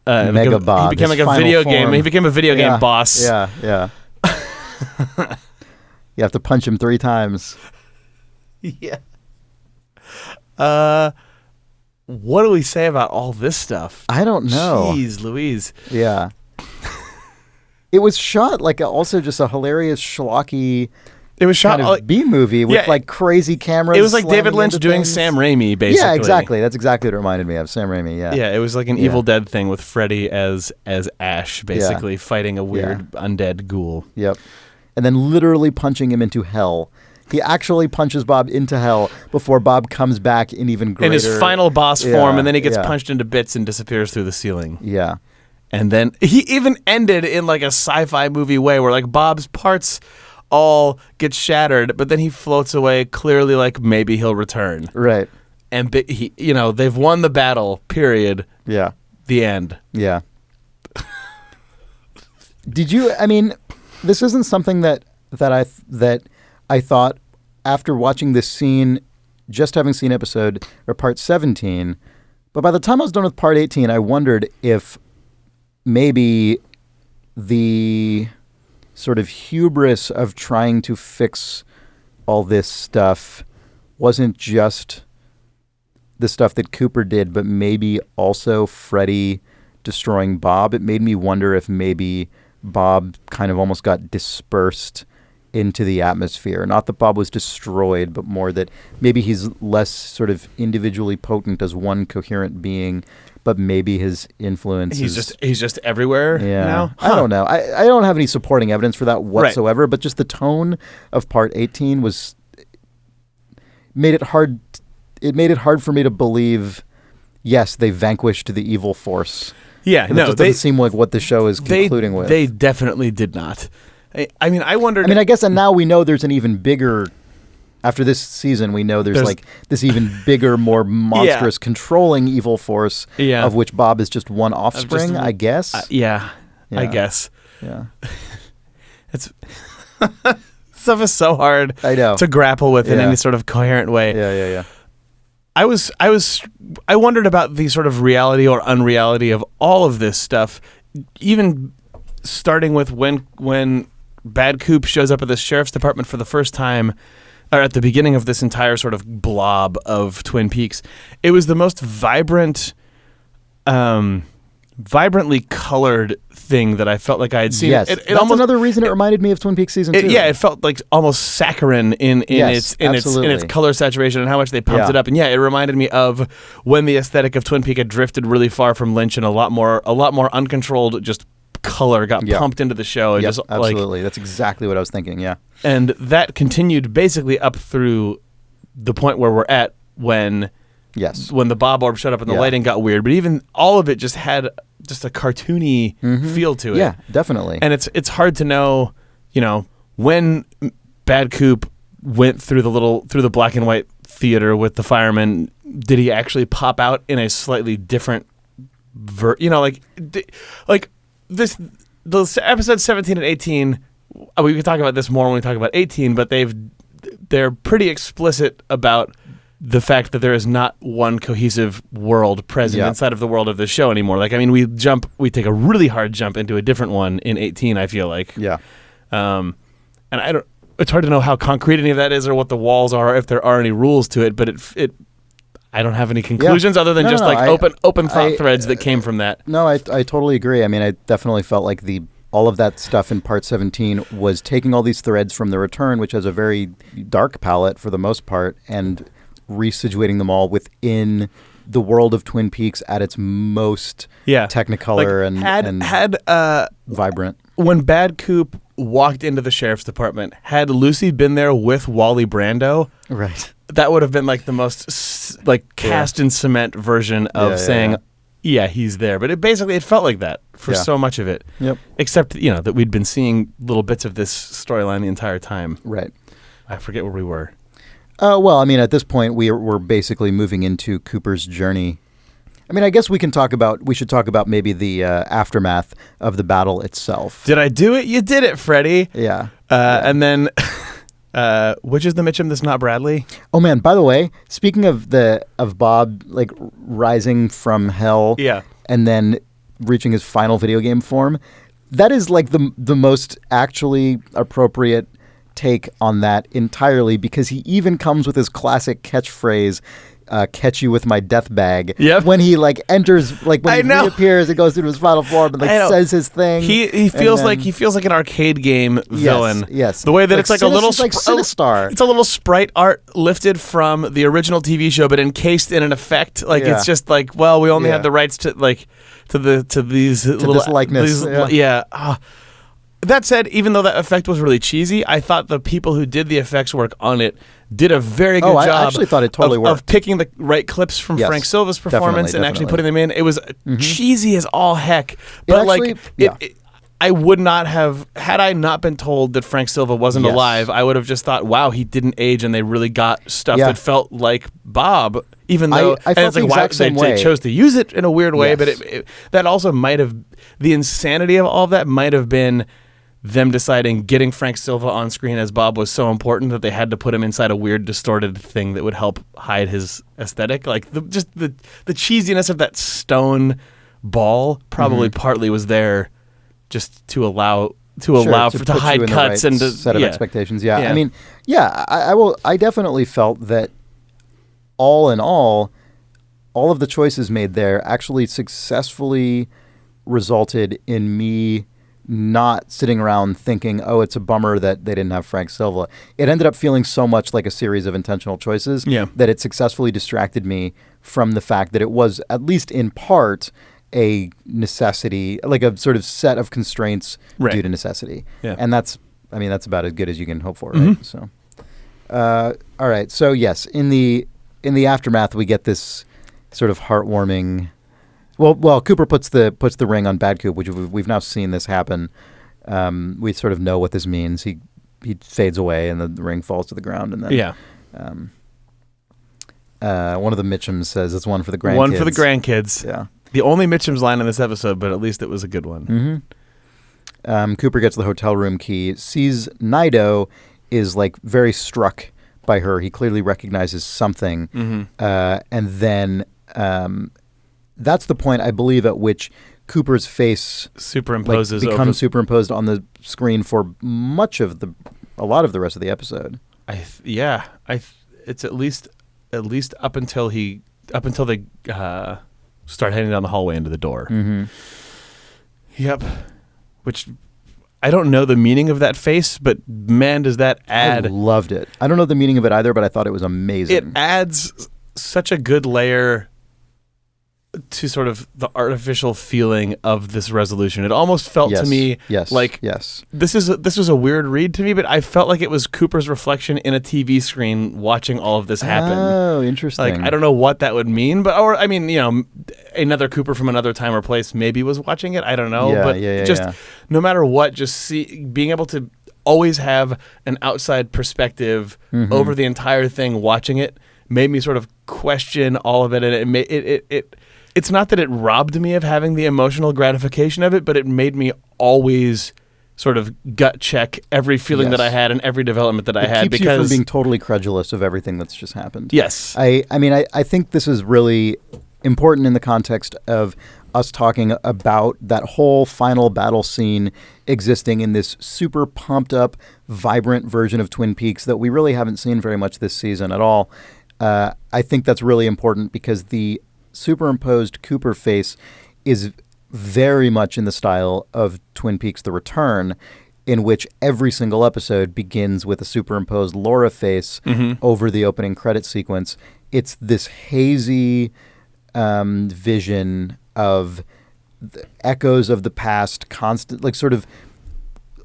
Mega Bob. He became a video game. He became a video game boss. Yeah. You have to punch him 3 times. Yeah. What do we say about all this stuff? I don't know. Jeez Louise. Yeah. It was shot like also just a hilarious schlocky. It was shot kind of like B movie with like crazy cameras. It was like David slamming Lynch into doing things. Sam Raimi, basically. Yeah, exactly. That's exactly what it reminded me of. Sam Raimi. Yeah. Yeah, it was like an Evil Dead thing with Freddy as Ash, basically fighting a weird undead ghoul. Yep. And then literally punching him into hell. He actually punches Bob into hell before Bob comes back in even greater... In his final boss form, and then he gets yeah. punched into bits and disappears through the ceiling. Yeah. And then he even ended in like a sci-fi movie way where like Bob's parts all get shattered, but then he floats away clearly like maybe he'll return. Right. And he, they've won the battle, period. Yeah. The end. Yeah. This isn't something that I thought after watching this scene, just having seen part 17, but by the time I was done with part 18, I wondered if maybe the sort of hubris of trying to fix all this stuff wasn't just the stuff that Cooper did, but maybe also Freddy destroying Bob. It made me wonder if maybe Bob kind of almost got dispersed into the atmosphere. Not that Bob was destroyed, but more that maybe he's less sort of individually potent as one coherent being, but maybe his influence he's just everywhere now? Huh. I don't know. I don't have any supporting evidence for that whatsoever, right. But just the tone of part 18 made it hard for me to believe, yes, they vanquished the evil force. Yeah, no, it doesn't seem like what the show is concluding with. They definitely did not. I wondered. I guess, and now we know there's an even bigger. After this season, we know there's like this even bigger, more monstrous, controlling evil force, of which Bob is just one offspring. I guess. I guess. Yeah. It's stuff is so hard. I know. To grapple with in any sort of coherent way. Yeah. I wondered about the sort of reality or unreality of all of this stuff, even starting with when Bad Coop shows up at the sheriff's department for the first time, or at the beginning of this entire sort of blob of Twin Peaks. It was the most vibrantly colored thing that I felt like I had seen. Yes, that's another reason it reminded me of Twin Peaks season 2. It felt like almost saccharine in its color saturation and how much they pumped it up. And it reminded me of when the aesthetic of Twin Peaks had drifted really far from Lynch, and a lot more uncontrolled just color got pumped into the show. Yep, absolutely. That's exactly what I was thinking. Yeah, and that continued basically up through the point where we're at when the Bob orb showed up and the lighting got weird. But even all of it just had just a cartoony feel to it. Yeah, definitely. And it's hard to know, when Bad Coop went through the black and white theater with the firemen, did he actually pop out in a slightly different those episodes 17 and 18, we can talk about this more when we talk about 18, but they're pretty explicit about the fact that there is not one cohesive world present inside of the world of the show anymore. We take a really hard jump into a different one in 18, I feel like. Yeah. And it's hard to know how concrete any of that is or what the walls are, or if there are any rules to it, but I don't have any conclusions other than open thought threads that came from that. No, I totally agree. I definitely felt like all of that stuff in part 17 was taking all these threads from The Return, which has a very dark palette for the most part, and resituating them all within the world of Twin Peaks at its most technicolor and vibrant. When Bad Coop walked into the sheriff's department, had Lucy been there with Wally Brando, right? That would have been like the most cast in cement version of saying, he's there. But it felt like that for so much of it. Yep. Except, that we'd been seeing little bits of this storyline the entire time. Right. I forget where we were. At this point, we're basically moving into Cooper's journey. I guess we should talk about maybe the aftermath of the battle itself. Did I do it? You did it, Freddie. Yeah. And then... which is the Mitchum that's not Bradley? Oh man! By the way, speaking of Bob rising from hell, and then reaching his final video game form, that is like the most actually appropriate take on that entirely, because he even comes with his classic catchphrase catch you with my death bag. Yep. When he like enters, like when I he know. reappears and goes into his final form and like says his thing. He feels like an arcade game villain. Yes. The way that it's like a little like Sinistar. It's a little sprite art lifted from the original TV show, but encased in an effect. Like it's just like, well, we only had the rights to these this likeness. That said, even though that effect was really cheesy, I thought the people who did the effects work on it did a very good job. I actually thought it totally worked. Of picking the right clips from Frank Silva's performance and actually putting them in. It was cheesy as all heck. But I would not have, had I not been told that Frank Silva wasn't alive, I would have just thought, wow, he didn't age and they really got stuff that felt like Bob. Even though I felt the exact same way. They chose to use it in a weird way, but that also might have, the insanity of all of that might have been them deciding getting Frank Silva on screen as Bob was so important that they had to put him inside a weird distorted thing that would help hide his aesthetic. Like the cheesiness of that stone ball probably partly was there just to allow to hide cuts and to set of expectations. Yeah. I mean, I definitely felt that all in all of the choices made there actually successfully resulted in me not sitting around thinking, oh, it's a bummer that they didn't have Frank Silva. It ended up feeling so much like a series of intentional choices that it successfully distracted me from the fact that it was, at least in part, a necessity, like a sort of set of constraints due to necessity. Yeah. And that's about as good as you can hope for, right? So, all right. So yes, in the aftermath, we get this sort of heartwarming. Well, Cooper puts the ring on Bad Coop, which we've now seen this happen. We sort of know what this means. He fades away, and the ring falls to the ground, and then one of the Mitchums says it's one for the grandkids. One for the grandkids. Yeah, the only Mitchum's line in this episode, but at least it was a good one. Cooper gets the hotel room key, sees Nido is like very struck by her. He clearly recognizes something, and then. That's the point, I believe, at which Cooper's face becomes superimposed on the screen for a lot of the rest of the episode. It's at least up until they start heading down the hallway into the door. Yep. Which I don't know the meaning of that face, but man, does that add? I loved it. I don't know the meaning of it either, but I thought it was amazing. It adds such a good layer to sort of the artificial feeling of this resolution. It almost felt to me like this was a weird read to me, but I felt like it was Cooper's reflection in a TV screen watching all of this happen. Oh, interesting. Like, I don't know what that would mean, but another Cooper from another time or place maybe was watching it. I don't know, no matter what, just being able to always have an outside perspective over the entire thing, watching it made me sort of question all of it, and it's not that it robbed me of having the emotional gratification of it, but it made me always sort of gut check every feeling that I had and every development that I had. Keeps you from being totally credulous of everything that's just happened. Yes. I think this is really important in the context of us talking about that whole final battle scene existing in this super pumped up, vibrant version of Twin Peaks that we really haven't seen very much this season at all. I think that's really important because the superimposed Cooper face is very much in the style of Twin Peaks: The Return, in which every single episode begins with a superimposed Laura face over the opening credit sequence. It's this hazy vision of the echoes of the past, constant, like sort of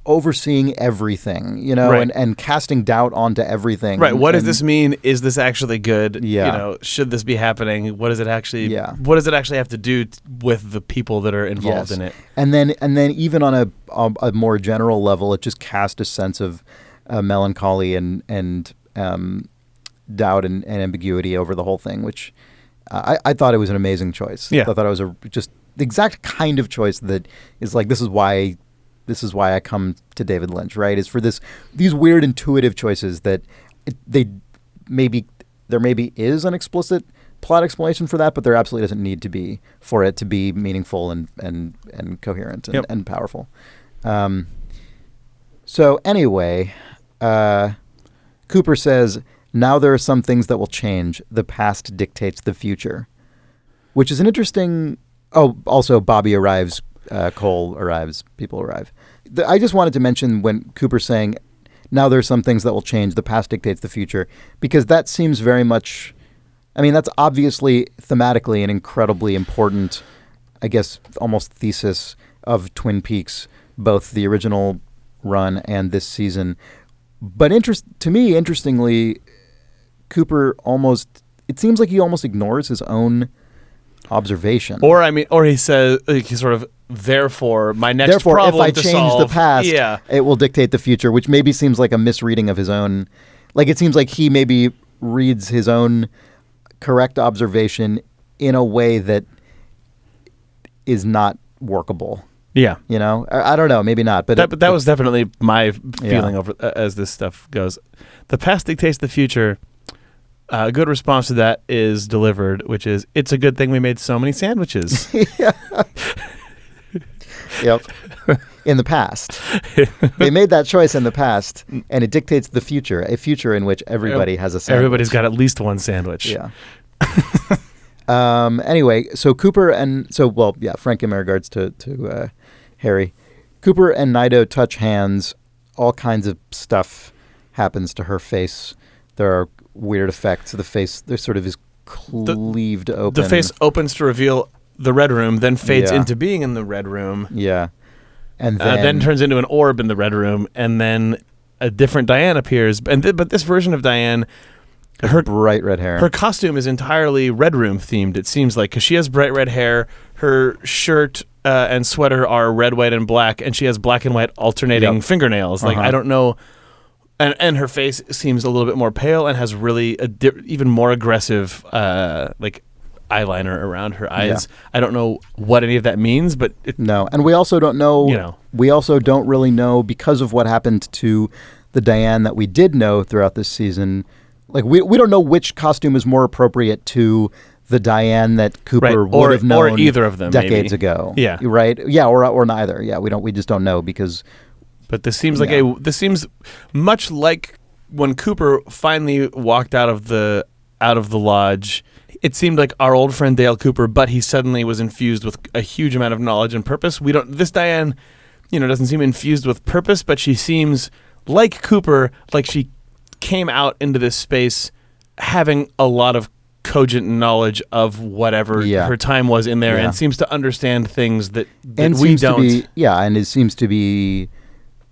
overseeing everything, and casting doubt onto everything. Right. What does this mean? Is this actually good? Yeah. Should this be happening? What does it actually? Yeah. What does it actually have to do with the people that are involved in it? And then even on a more general level, it just cast a sense of melancholy and doubt and ambiguity over the whole thing, which I thought it was an amazing choice. Yeah. I thought it was just the exact kind of choice that is like, this is why I come to David Lynch, right? Is for these weird intuitive choices that there maybe is an explicit plot explanation for that, but there absolutely doesn't need to be for it to be meaningful and coherent and powerful. So anyway, Cooper says, Now there are some things that will change. The past dictates the future, which is an interesting. Oh, also Bobby arrives, Cole arrives, people arrive. I just wanted to mention when Cooper's saying, now there are some things that will change. The past dictates the future, because that seems very much. I mean, that's obviously thematically an incredibly important, I guess, almost thesis of Twin Peaks, both the original run and this season. But to me, interestingly, Cooper it seems like he almost ignores his own observation. Or he says, he sort of, therefore, my next problem if I to change solve, the past, it will dictate the future, which maybe seems like a misreading of his own. Like, it seems like he maybe reads his own correct observation in a way that is not workable. Yeah. You know? I don't know, maybe not. But that was definitely my feeling over as this stuff goes. The past dictates the future. A good response to that is delivered, which is, it's a good thing we made so many sandwiches. Yep. In the past. They made that choice in the past, and it dictates the future, a future in which everybody has a sandwich. Everybody's got at least one sandwich. Yeah. Anyway, so Cooper and... Frank in regards to Harry. Cooper and Nido touch hands. All kinds of stuff happens to her face. There are weird effects. The face, there sort of is cleaved open. The face opens to reveal the Red Room, then fades into being in the Red Room. Yeah. And then turns into an orb in the Red Room, and then a different Diane appears. But this version of Diane, her bright red hair. Her costume is entirely Red Room themed, it seems like, because she has bright red hair. Her shirt and sweater are red, white, and black, and she has black and white alternating fingernails. Like, I don't know... And her face seems a little bit more pale and has really even more aggressive eyeliner around her eyes. Yeah. I don't know what any of that means, but... No, and we also don't know... You know. We also don't really know, because of what happened to the Diane that we did know throughout this season. Like, we don't know which costume is more appropriate to the Diane that Cooper would have known or either of them, decades ago. Yeah. Right? Yeah, or neither. Yeah, we just don't know, because... But this seems this seems much like when Cooper finally walked out of the lodge. It seemed like our old friend Dale Cooper, but he suddenly was infused with a huge amount of knowledge and purpose. This Diane, doesn't seem infused with purpose, but she seems like Cooper, like she came out into this space having a lot of cogent knowledge of whatever her time was in there, and seems to understand things that we don't. And it seems to be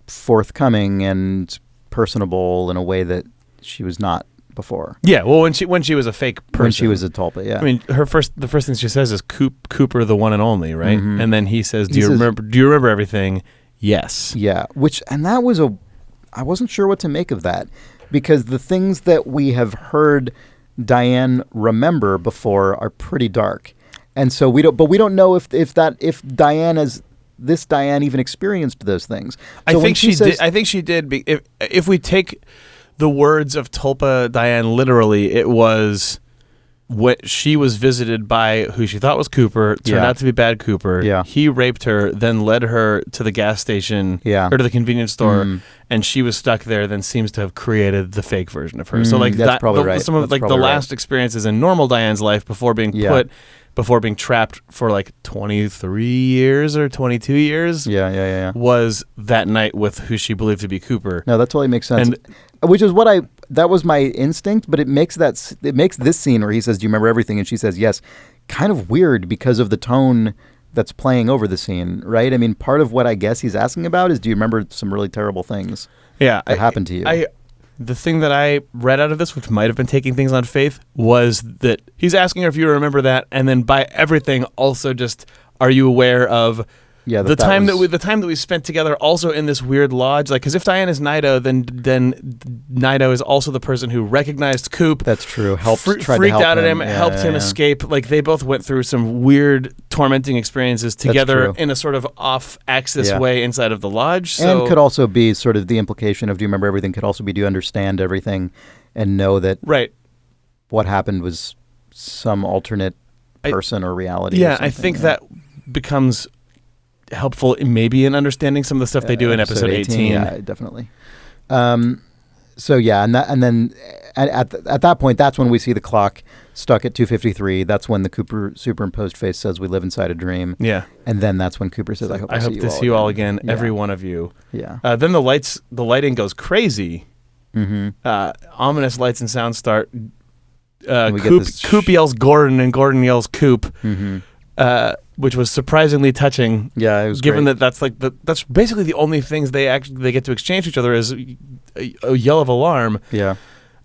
forthcoming and personable in a way that she was not before. Yeah, well, when she was a fake person, when she was a tulpa, yeah. I mean, the first thing she says is Cooper, the one and only, right? Mm-hmm. And then he says, "Do you remember everything?" Yes. Yeah, that was I wasn't sure what to make of that, because the things that we have heard Diane remember before are pretty dark, and so we don't know if Diane is. This Diane even experienced those things. So I think she did. I think she did. If we take the words of Tulpa Diane literally, it was what she was visited by who she thought was Cooper, turned out to be bad Cooper. Yeah. He raped her, then led her to the gas station or to the convenience store, and she was stuck there. Then seems to have created the fake version of her. So that's probably right. Some of the last experiences in normal Diane's life before being trapped for like 23 years or 22 years was that night with who she believed to be Cooper. No, that totally makes sense. Which is that was my instinct, but it makes this scene where he says, "Do you remember everything?" and she says, "Yes," kind of weird because of the tone that's playing over the scene, right? I mean, part of what I guess he's asking about is, do you remember some really terrible things that happened to you? The thing that I read out of this, which might have been taking things on faith, was that he's asking her if you remember that, and then by everything also just, are you aware of the time that we spent together also in this weird lodge? Like, because if Diane is Nido, then Nido is also the person who recognized Coop. That's true. Freaked out at him, helped him escape. Like, they both went through some weird, tormenting experiences together in a sort of off-axis way inside of the lodge. And could also be sort of the implication of, do you remember everything? Could also be, do you understand everything and know that what happened was some alternate person or reality? Yeah, I think that becomes helpful maybe in understanding some of the stuff they do in episode 18. Yeah, definitely. So yeah, and then at that point, that's when we see the clock stuck at 2:53. That's when the Cooper superimposed face says, "We live inside a dream." Yeah. And then that's when Cooper says, "I hope to see you all again, Yeah. every one of you." Yeah. Then the lighting goes crazy. Mm-hmm. Ominous lights and sound start. we get Coop, this Coop yells Gordon, and Gordon yells Coop. Mm-hmm. Which was surprisingly touching. Yeah, it was given great. that's basically the only things they get to exchange to each other is a yell of alarm. Yeah.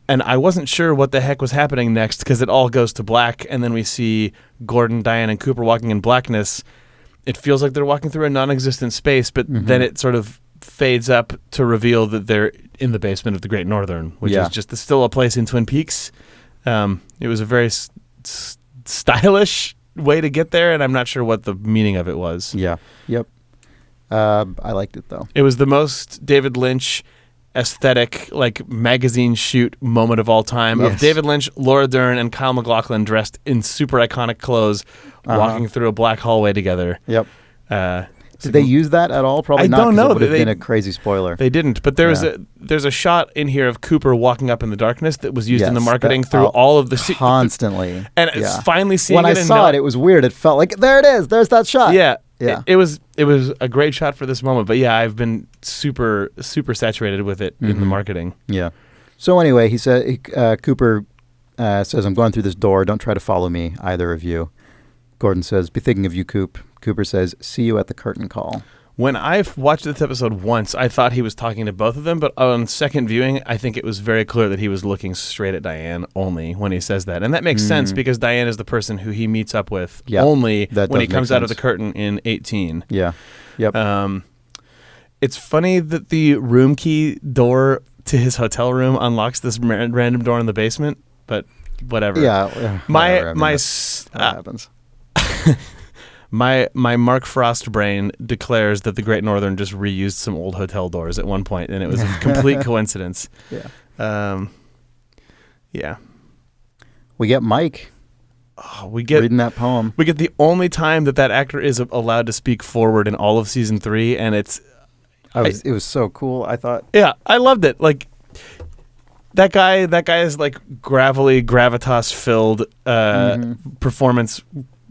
And I wasn't sure what the heck was happening next because it all goes to black, and then we see Gordon, Diane, and Cooper walking in blackness. It feels like they're walking through a non-existent space, but then it sort of fades up to reveal that they're in the basement of the Great Northern, which is just still a place in Twin Peaks. It was a very stylish way to get there, and I'm not sure what the meaning of it was. Yeah. Yep. I liked it though. It was the most David Lynch aesthetic, like magazine shoot moment of all time of David Lynch, Laura Dern, and Kyle MacLachlan dressed in super iconic clothes, walking through a black hallway together. Yep. Did they use that at all? Probably I not. don't know. It would have been a crazy spoiler. They didn't, but there's a shot in here of Cooper walking up in the darkness that was used in the marketing through all of the constantly. And it's finally seeing when it. I saw it, it was weird. It felt like there it is. There's that shot. Yeah. Yeah. It was a great shot for this moment, but yeah, I've been super saturated with it in the marketing. Yeah. So anyway, he said Cooper says, "I'm going through this door. Don't try to follow me, either of you." Gordon says, "Be thinking of you, Coop." Cooper says, "See you at the curtain call." When I watched this episode once, I thought he was talking to both of them, but on second viewing, I think it was very clear that he was looking straight at Diane only when he says that. And that makes sense because Diane is the person who he meets up with only when he comes out of the curtain in 18. Yeah. Yep. It's funny that the room key door to his hotel room unlocks this random door in the basement, but whatever. Yeah. That happens. My Mark Frost brain declares that the Great Northern just reused some old hotel doors at one point, and it was a complete coincidence. Yeah. Yeah. We get Mike. Reading that poem. We get the only time that actor is allowed to speak forward in all of season 3, and it was so cool. I thought. Yeah, I loved it. Like that guy is like gravelly, gravitas filled performance.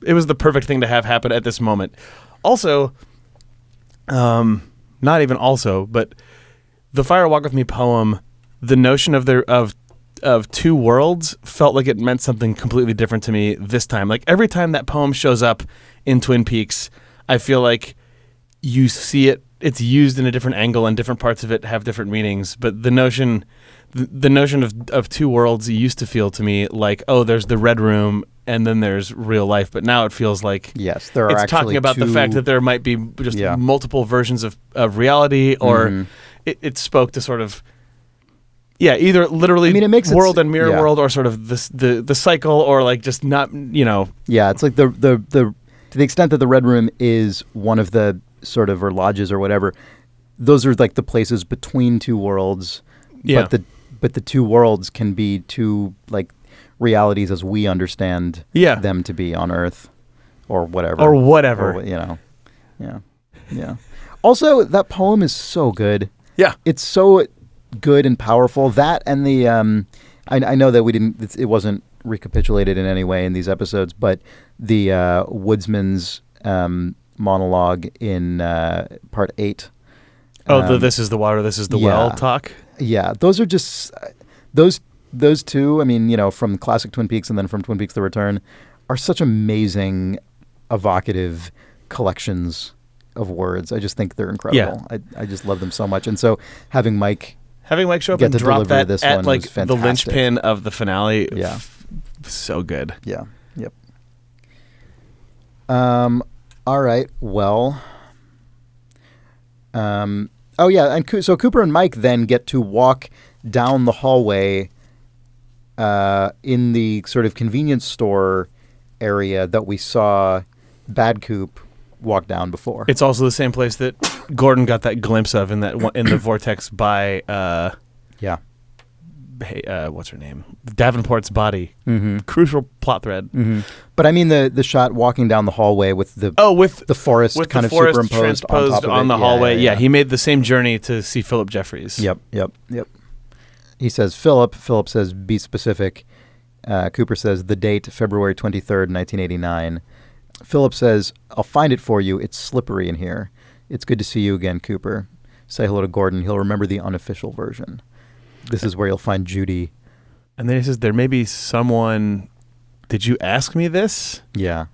It was the perfect thing to have happen at this moment. Also, not even also, but the Fire Walk With Me poem, the notion of two worlds felt like it meant something completely different to me this time. Like every time that poem shows up in Twin Peaks, I feel like you see it's used in a different angle and different parts of it have different meanings. But the notion of two worlds used to feel to me like, oh, there's the Red Room and then there's real life, but now it feels like there are it's talking about the fact that there might be just multiple versions of reality, or it spoke to sort of either literally it makes world and mirror world, or sort of the cycle, or like just not it's like the to the extent that the Red Room is one of the sort of, or lodges or whatever, those are like the places between two worlds, but the two worlds can be two like realities as we understand them to be on Earth, or whatever. Yeah. Also, that poem is so good. Yeah, it's so good and powerful. That and the I know that we didn't. It wasn't recapitulated in any way in these episodes, but the woodsman's monologue in part 8. This is the water, this is the well talk. Yeah, those are just those two, I mean, from classic Twin Peaks and then from Twin Peaks: The Return, are such amazing, evocative collections of words. I just think they're incredible. Yeah. I just love them so much. And so having Mike show up and drop that at like the linchpin of the finale, so good. Yeah. Yep. All right. Well. And so Cooper and Mike then get to walk down the hallway in the sort of convenience store area that we saw Bad Coop walk down before. It's also the same place that Gordon got that glimpse of in the vortex by what's her name? Davenport's body. Mm-hmm. Crucial plot thread. Mm-hmm. But I mean the shot walking down the hallway with the forest with kind of superimposed on top of the hallway. Yeah, he made the same journey to see Philip Jeffries. Yep. he says, Philip. Philip says, be specific. Cooper says, the date, February 23rd, 1989. Philip says, I'll find it for you. It's slippery in here. It's good to see you again, Cooper. Say hello to Gordon. He'll remember the unofficial version. This is where you'll find Judy. And then he says, there may be someone... Did you ask me this? Yeah.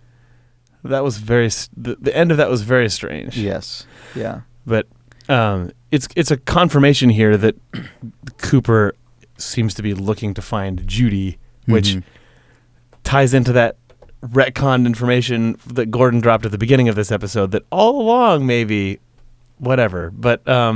That was the end of that was very strange. Yes. Yeah. But it's a confirmation here that Cooper seems to be looking to find Judy, which ties into that retconned information that Gordon dropped at the beginning of this episode that all along maybe whatever. But I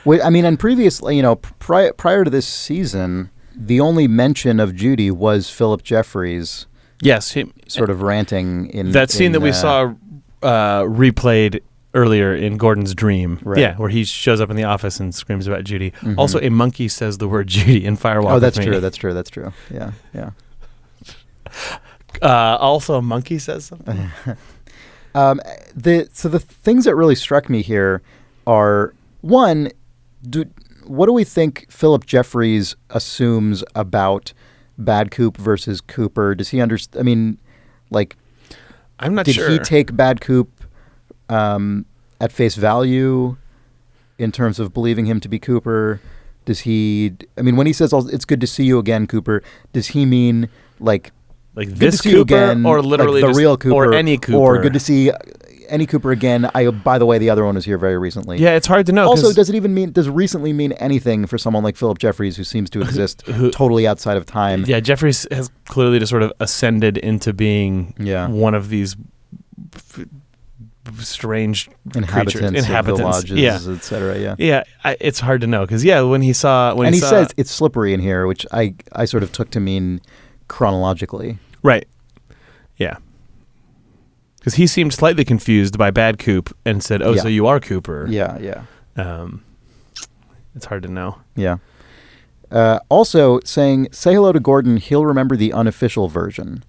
mean, and previously, prior to this season, the only mention of Judy was Philip Jeffries. Yes, sort of ranting in that scene that we saw replayed earlier in Gordon's dream. Right. Yeah, where he shows up in the office and screams about Judy. Mm-hmm. Also, a monkey says the word Judy in Firewalk. Oh, that's true. That's true. Yeah. Also, a monkey says something. The things that really struck me here are, one, what do we think Philip Jeffries assumes about Bad Coop versus Cooper? Does he understand? I mean, I'm not sure. Did he take Bad Coop at face value in terms of believing him to be Cooper? Does he? I mean, when he says "It's good to see you again, Cooper," does he mean like good this to see you Cooper, again, or literally the real Cooper, or any Cooper, or good to see any Cooper again? By the way, the other one was here very recently. Yeah, it's hard to know. Also, does recently mean anything for someone like Philip Jeffries, who seems to exist totally outside of time? Yeah, Jeffries has clearly just sort of ascended into being one of these strange inhabitants of the lodges, etc. Yeah. It's hard to know because when he says it's slippery in here, which I sort of took to mean chronologically. Right. Yeah. Because he seemed slightly confused by Bad Coop and said, "Oh, so you are Cooper?" Yeah. It's hard to know. Yeah. Also, saying, "Say hello to Gordon. He'll remember the unofficial version."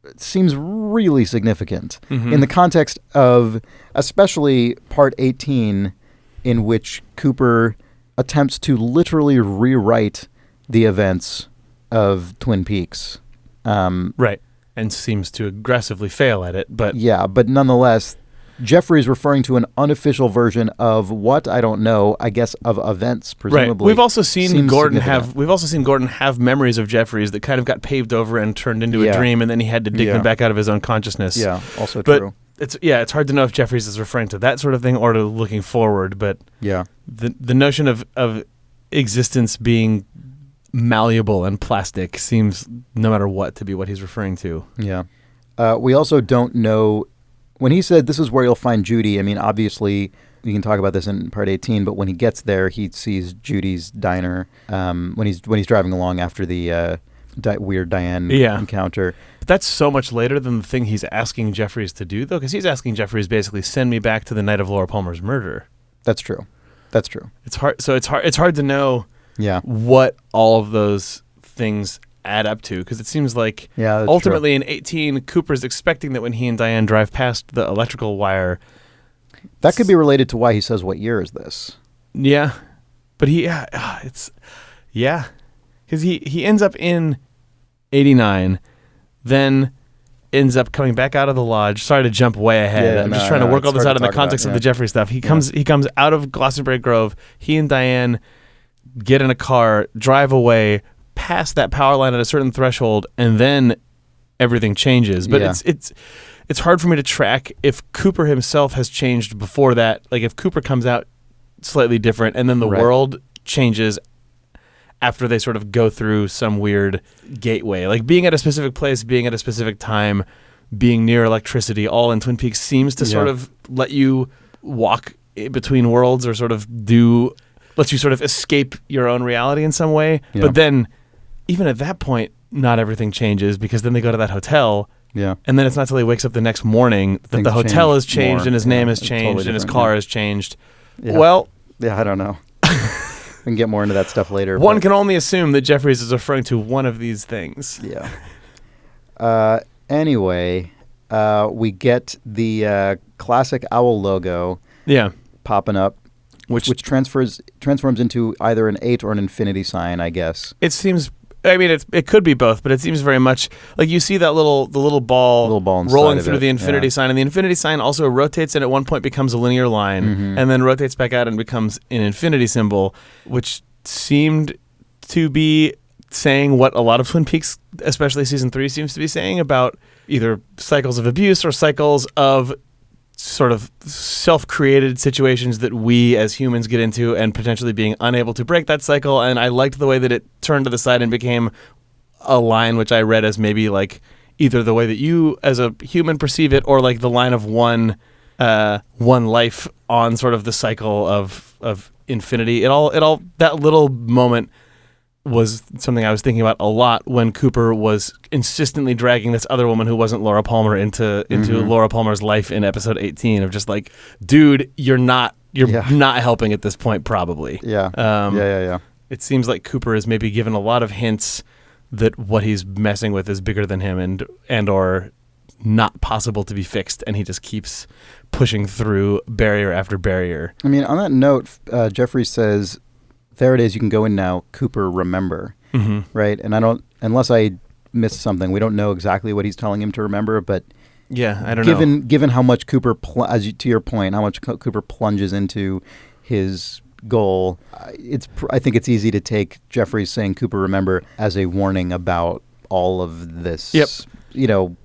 It seems really significant in the context of, especially part 18, in which Cooper attempts to literally rewrite the events of Twin Peaks. Right. And seems to aggressively fail at it, but but nonetheless, Jeffrey's referring to an unofficial version of what I don't know. I guess of events, presumably. Right. We've also seen Gordon have memories of Jeffrey's that kind of got paved over and turned into a dream, and then he had to dig them back out of his own consciousness. Yeah, also true. It's hard to know if Jeffrey's is referring to that sort of thing or to looking forward. But the notion of existence being malleable and plastic seems, no matter what, to be what he's referring to. Yeah. We also don't know, when he said this is where you'll find Judy, I mean, obviously we can talk about this in part 18, but when he gets there, he sees Judy's diner when he's driving along after the weird Diane encounter. But that's so much later than the thing he's asking Jeffries to do, though, because he's asking Jeffries basically send me back to the night of Laura Palmer's murder. That's true. It's hard to know what all of those things add up to, because it seems like ultimately in 18, Cooper's expecting that when he and Diane drive past the electrical wire, that could be related to why he says, "What year is this?" Yeah, but because he ends up in 89, then ends up coming back out of the lodge. Sorry to jump way ahead. I'm just trying to work all this out in the context of the Jeffrey stuff. He comes out of Glastonbury Grove. He and Diane get in a car, drive away, past that power line at a certain threshold, and then everything changes. But it's hard for me to track if Cooper himself has changed before that. Like if Cooper comes out slightly different and then the world changes after they sort of go through some weird gateway. Like being at a specific place, being at a specific time, being near electricity, all in Twin Peaks seems to sort of let you walk between worlds or sort of lets you sort of escape your own reality in some way. Yeah. But then even at that point, not everything changes, because then they go to that hotel. Yeah. And then it's not till he wakes up the next morning that the hotel has changed and his name has changed and his car has changed. Yeah. Well, I don't know. We can get more into that stuff later. One can only assume that Jeffries is referring to one of these things. Yeah. Anyway, we get the classic owl logo. Yeah. Popping up. which transforms into either an 8 or an infinity sign, I guess. It seems. I mean, it could be both, but it seems very much like you see that the little ball rolling through the infinity sign, and the infinity sign also rotates and at one point becomes a linear line, and then rotates back out and becomes an infinity symbol, which seemed to be saying what a lot of Twin Peaks, especially season 3, seems to be saying about either cycles of abuse or cycles of sort of self-created situations that we as humans get into and potentially being unable to break that cycle. And I liked the way that it turned to the side and became a line which I read as maybe like either the way that you as a human perceive it or like the line of one life on sort of the cycle of infinity. It all that little moment was something I was thinking about a lot when Cooper was insistently dragging this other woman who wasn't Laura Palmer into Laura Palmer's life in episode 18 of just like, dude, you're not helping at this point, probably. Yeah. It seems like Cooper is maybe given a lot of hints that what he's messing with is bigger than him and or not possible to be fixed, and he just keeps pushing through barrier after barrier. I mean, on that note, Jeffrey says, there it is, you can go in now, Cooper, remember. Right? And unless I missed something, we don't know exactly what he's telling him to remember, but yeah, I don't know. Given how much Cooper, to your point, how much Cooper plunges into his goal, I think it's easy to take Jeffrey's saying Cooper, remember, as a warning about all of this. Yep. You know,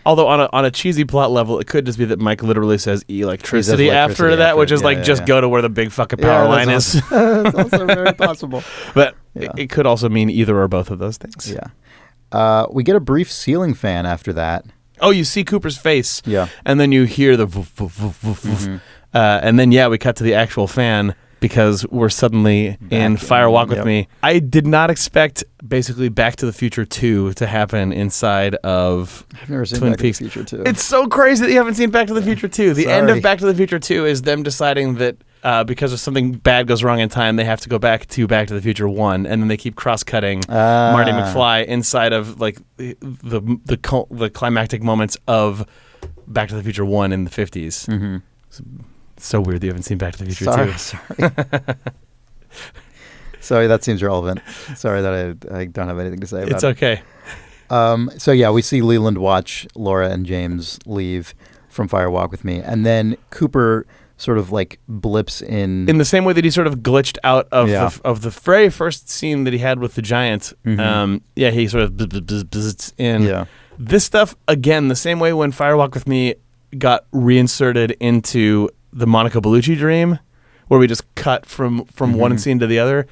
although on a cheesy plot level, it could just be that Mike literally says electricity after that, which is just go to where the big fucking power line is. That's also very possible. But it could also mean either or both of those things. Yeah. We get a brief ceiling fan after that. Oh, you see Cooper's face. Yeah. And then you hear the voof, voof, voof, voof, voof. And then, we cut to the actual fan because we're suddenly in Fire Walk With Me. I did not expect basically Back to the Future 2 to happen inside of I've never seen Twin Back Peaks. to the Future 2. It's so crazy that you haven't seen Back to the Future 2. The end of Back to the Future 2 is them deciding that because of something bad goes wrong in time, they have to go back to the Future 1, and then they keep cross-cutting Marty McFly inside of like the climactic moments of Back to the Future 1 in the 50s. It's so weird that you haven't seen Back to the Future 2. Sorry. Sorry, that seems relevant. Sorry that I don't have anything to say about it. It's okay. So we see Leland watch Laura and James leave from Fire Walk With Me, and then Cooper sort of like blips in the same way that he sort of glitched out of the very first scene that he had with the giant. He sort of bzzz in. Yeah. This stuff again, the same way when Fire Walk With Me got reinserted into the Monica Bellucci dream, where we just cut from one scene to the other.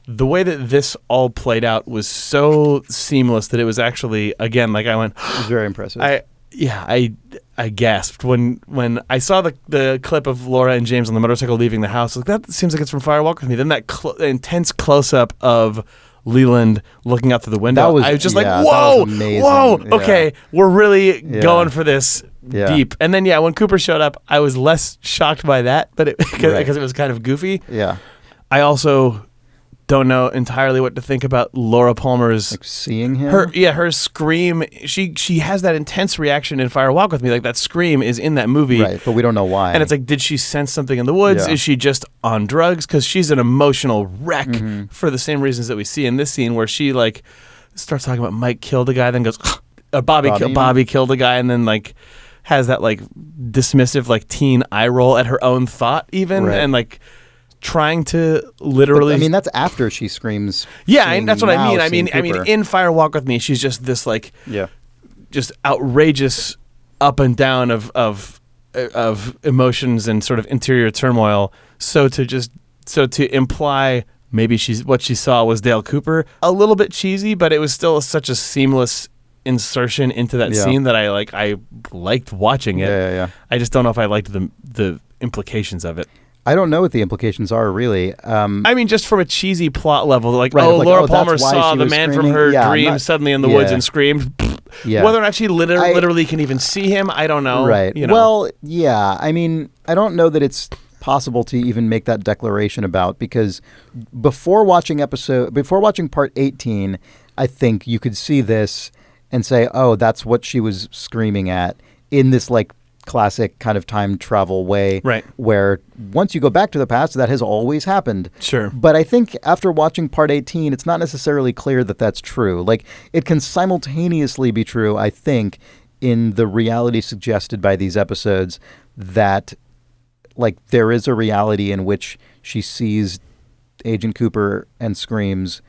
The way that this all played out was so seamless that it was actually, again, like I went, it was very impressive. I gasped when I saw the clip of Laura and James on the motorcycle leaving the house. Like, that seems like it's from Fire Walk With Me. Then that intense close-up of Leland looking out through the window. I was just like, whoa, okay, we're really going for this deep. And then, when Cooper showed up, I was less shocked by that, but because it was kind of goofy. Yeah. I also don't know entirely what to think about Laura Palmer's seeing him. Her scream. She has that intense reaction in Fire Walk With Me. Like, that scream is in that movie, right? But we don't know why. And it's like, did she sense something in the woods? Is she just on drugs? Because she's an emotional wreck for the same reasons that we see in this scene, where she like starts talking about Mike killed a guy, then goes Bobby killed a guy, and then like has that like dismissive like teen eye roll at her own thought even, and like trying to literally. But, I mean, that's after she screams. Yeah, that's what I mean. I mean, in Fire Walk With Me, she's just this like, just outrageous up and down of emotions and sort of interior turmoil. So to imply maybe what she saw was Dale Cooper, a little bit cheesy, but it was still such a seamless insertion into that scene that I liked watching it. Yeah. I just don't know if I liked the implications of it. I don't know what the implications are, really. I mean, just from a cheesy plot level, Laura Palmer saw the man from her dream suddenly in the woods and screamed. Whether or not she literally can even see him, I don't know. Right. You know? Well, yeah. I mean, I don't know that it's possible to even make that declaration about, because before watching part 18, I think you could see this and say, oh, that's what she was screaming at in this like classic kind of time travel way, right, where once you go back to the past, that has always happened. Sure. But I think after watching part 18, it's not necessarily clear that that's true. Like, it can simultaneously be true, I think, in the reality suggested by these episodes, that, like, there is a reality in which she sees Agent Cooper and screams,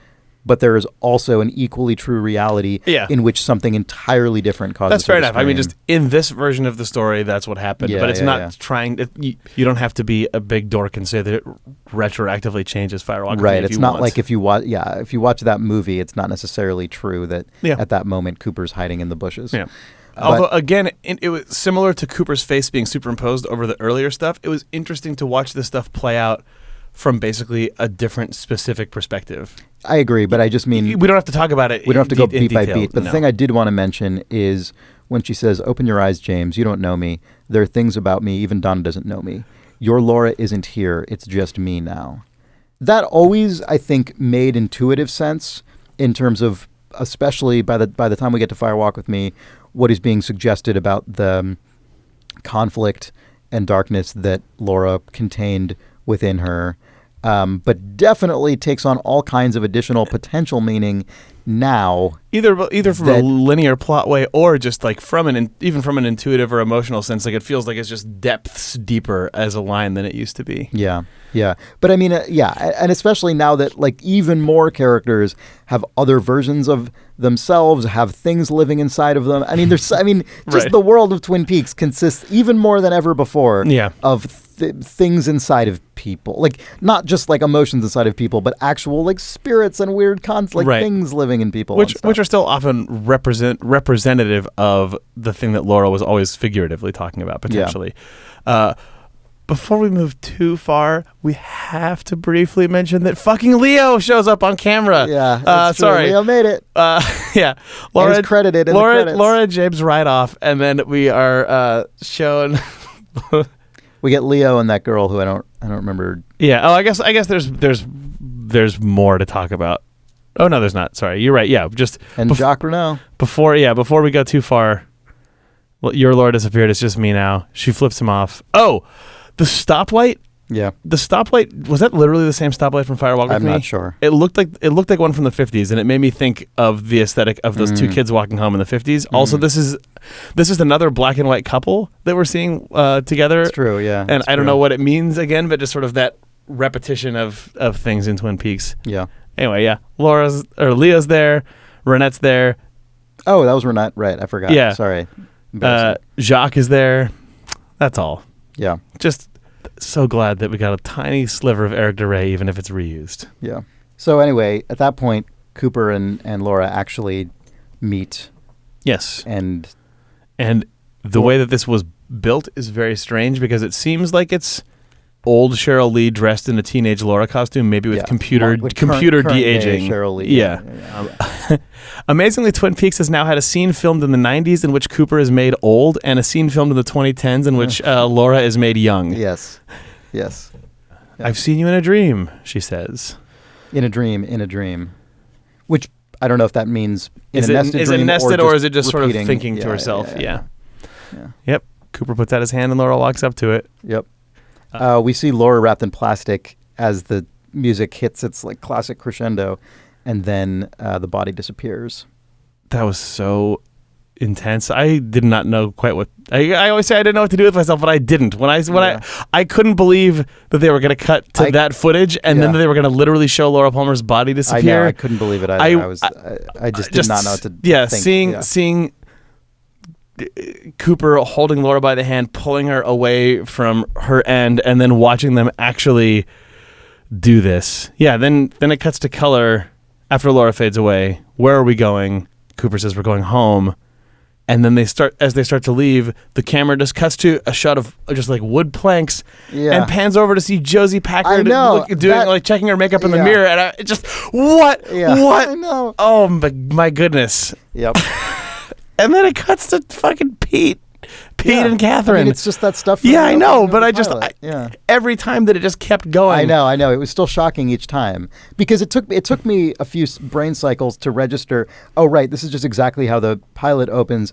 but there is also an equally true reality in which something entirely different causes. That's fair her to enough. I mean, scream. just in this version of the story, that's what happened. But it's not trying. You don't have to be a big dork and say that it retroactively changes Firewalk. Right. It's not like if you watch. Yeah, if you watch that movie, it's not necessarily true that at that moment Cooper's hiding in the bushes. Yeah. Although, again, it was similar to Cooper's face being superimposed over the earlier stuff. It was interesting to watch this stuff play out from basically a different specific perspective. I agree, but I just mean... We don't have to talk about it. We don't have to go beat by detail, beat. But the thing I did want to mention is when she says, "Open your eyes, James. You don't know me. There are things about me. Even Donna doesn't know me. Your Laura isn't here. It's just me now." That always, I think, made intuitive sense in terms of, especially by the time we get to Firewalk with Me, what is being suggested about the conflict and darkness that Laura contained within her, but definitely takes on all kinds of additional potential meaning now. Either from a linear plot way or just like even from an intuitive or emotional sense, like it feels like it's just depths deeper as a line than it used to be. Yeah. But I mean, and especially now that like even more characters have other versions of themselves, have things living inside of them. I mean, just the world of Twin Peaks consists even more than ever before of things inside of people, like not just like emotions inside of people, but actual like spirits and weird things living in people, which are still often representative of the thing that Laura was always figuratively talking about potentially. Before we move too far, we have to briefly mention that fucking Leo shows up on camera. Yeah, sorry, Leo made it. Laura is credited in the credits. Laura James right off, and then we are shown. We get Leo and that girl who I don't remember. Yeah. Oh, I guess there's more to talk about. Oh no, there's not. Sorry, you're right. Yeah, Jacques Renault. Before we go too far, your Laura disappeared. It's just me now. She flips him off. Oh, the stoplight. Yeah. The stoplight, was that literally the same stoplight from Firewalk with Me? I'm not sure. It looked like one from the 50s, and it made me think of the aesthetic of those two kids walking home in the 50s. Also, this is another black and white couple that we're seeing together. It's true, yeah. And I don't know what it means again, but just sort of that repetition of things in Twin Peaks. Yeah. Anyway, yeah. Leo's there, Renette's there. Oh, that was Renette, right? I forgot. Yeah. Sorry. Jacques is there. That's all. Yeah. Just so glad that we got a tiny sliver of Eric DeRay, even if it's reused. Yeah. So anyway, at that point, Cooper and Laura actually meet. Yes. And the way that this was built is very strange because it seems like it's old Cheryl Lee dressed in a teenage Laura costume, maybe with computer de-aging. Cheryl Lee. Yeah. Amazingly, Twin Peaks has now had a scene filmed in the 90s in which Cooper is made old and a scene filmed in the 2010s in which Laura is made young. Yes. Yeah. I've seen you in a dream, she says. In a dream. Which I don't know if that means is a it nested dream nested or is it just repeating, sort of thinking to herself? Yeah. Yep. Cooper puts out his hand and Laura walks up to it. Yep. We see Laura wrapped in plastic as the music hits its like classic crescendo, and then the body disappears. That was so intense. I did not know quite what I always say I didn't know what to do with myself, but I didn't. I couldn't believe that they were going to cut to that footage and then they were going to literally show Laura Palmer's body disappear. I know. I couldn't believe it either. I just did not know what to think. Seeing Cooper holding Laura by the hand, pulling her away from her end, and then watching them actually do this. Yeah, then it cuts to color after Laura fades away. Where are we going? Cooper says we're going home. And then as they start to leave, the camera just cuts to a shot of just like wood planks and pans over to see Josie Packard checking her makeup in the mirror. And I just, what? I know. Oh, my goodness. Yep. And then it cuts to fucking Pete and Catherine. I mean, it's just that stuff. I know, but every time that it just kept going. I know. It was still shocking each time because it took me a few brain cycles to register. Oh, right, this is just exactly how the pilot opens.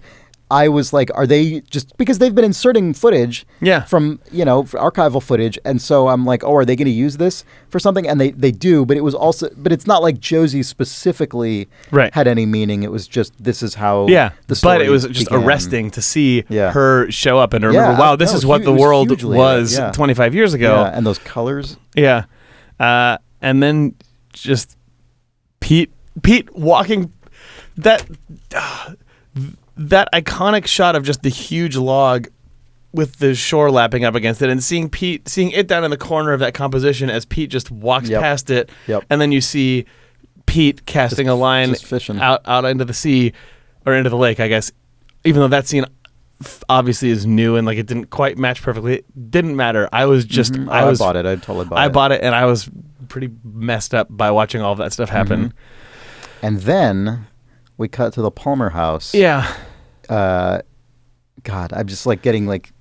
I was like, are they just because they've been inserting footage from, archival footage. And so I'm like, oh, are they going to use this for something? And they do. But it's not like Josie specifically had any meaning. It was just this is how the story But it was just began. arresting to see her show up and to remember, wow, this is what the was world was 25 years ago. Yeah, and those colors. Yeah. And then just Pete walking that iconic shot of just the huge log with the shore lapping up against it, and seeing it down in the corner of that composition as Pete just walks past it, and then you see Pete casting a line out into the sea or into the lake, I guess. Even though that scene obviously is new and like it didn't quite match perfectly, it didn't matter. I was just I bought it. I totally bought it. I bought it, and I was pretty messed up by watching all of that stuff happen. And then we cut to the Palmer house. Yeah. God, I'm just like getting like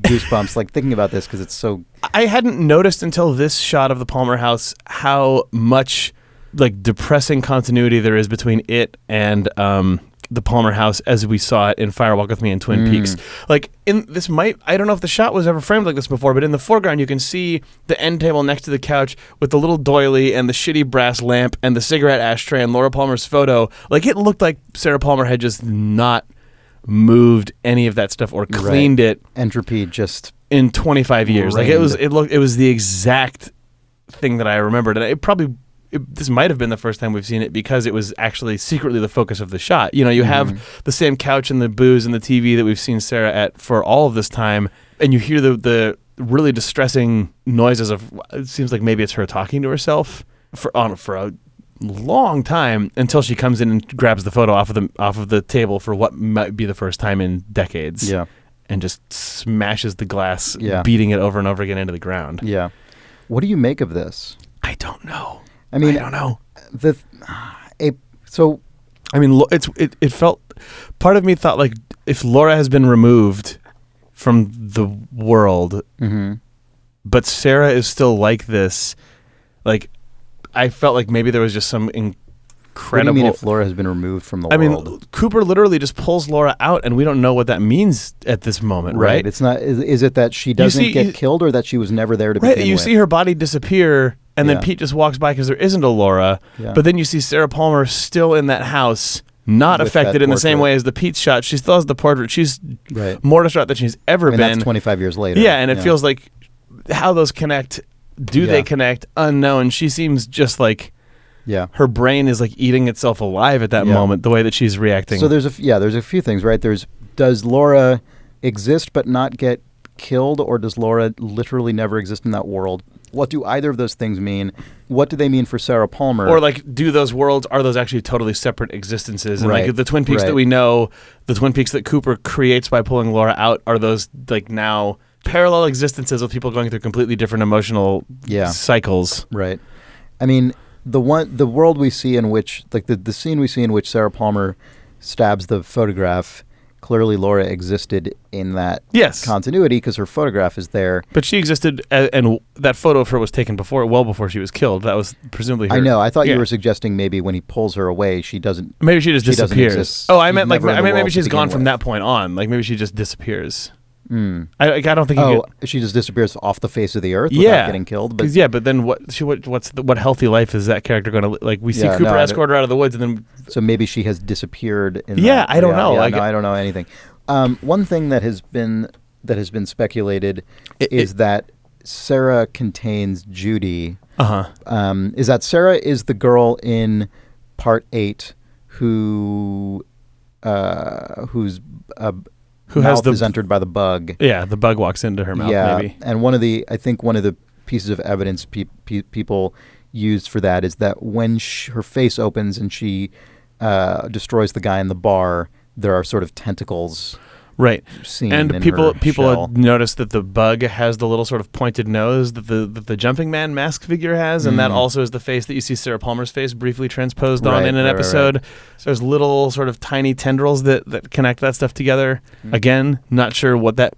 goosebumps like thinking about this because it's so. I hadn't noticed until this shot of the Palmer house how much like depressing continuity there is between it and the Palmer house as we saw it in Fire Walk with Me and Twin Peaks. Like I don't know if the shot was ever framed like this before, but in the foreground you can see the end table next to the couch with the little doily and the shitty brass lamp and the cigarette ashtray and Laura Palmer's photo. Like it looked like Sarah Palmer had just not moved any of that stuff or cleaned it. Entropy just in 25 years. Reigned. Like it was the exact thing that I remembered, and this might have been the first time we've seen it because it was actually secretly the focus of the shot. You have the same couch and the booze and the TV that we've seen Sarah at for all of this time, and you hear the really distressing noises of, it seems like maybe it's her talking to herself for a long time until she comes in and grabs the photo off of the table for what might be the first time in decades. Yeah. And just smashes the glass, beating it over and over again into the ground. Yeah. What do you make of this? I don't know. I mean, I don't know. It felt. Part of me thought like if Laura has been removed from the world, but Sarah is still like this, like I felt like maybe there was just some incredible. What do you mean if Laura has been removed from the world? I mean, Cooper literally just pulls Laura out, and we don't know what that means at this moment, right? It's not. Is it that she doesn't get killed, or that she was never there to begin with? You see her body disappear. And then Pete just walks by because there isn't a Laura. Yeah. But then you see Sarah Palmer still in that house, not with affected in the same way as the Pete shot. She still has the portrait. She's more distraught than she's ever been. That's 25 years later. Yeah, and it feels like how those connect. Do they connect? Unknown. She seems just like her brain is like eating itself alive at that moment, the way that she's reacting. So there's a few things, right? Does Laura exist but not get killed, or does Laura literally never exist in that world? What do either of those things mean? What do they mean for Sarah Palmer? Or like, are those actually totally separate existences? And like the Twin Peaks that we know, the Twin Peaks that Cooper creates by pulling Laura out, are those like now parallel existences with people going through completely different emotional cycles? Right. I mean, the world we see in which, like the scene we see in which Sarah Palmer stabs the photograph, clearly Laura existed in that continuity because her photograph is there. But she existed, and that photo of her was taken well before she was killed. That was presumably her. I know. I thought you were suggesting maybe when he pulls her away, she doesn't. Maybe she just disappears. Oh, I meant maybe she's gone from that point on. Like maybe she just disappears. I don't think. She just disappears off the face of the earth without getting killed. But then what healthy life is that character going to like? We see Cooper escort her out of the woods, and then so maybe she has disappeared. I don't know. I don't know anything. One thing that has been speculated is that Sarah contains Judy. Is that Sarah is the girl in Part 8 whose mouth is entered by the bug. Yeah, the bug walks into her mouth. Maybe. And one of the pieces of evidence people used for that is that when her face opens and she destroys the guy in the bar, there are sort of tentacles. Right, and people shell. notice that the bug has the little sort of pointed nose that the Jumping Man mask figure has, and that also is the face that you see Sarah Palmer's face briefly transposed on in an episode. Right. So there's little sort of tiny tendrils that connect that stuff together. Again, not sure what that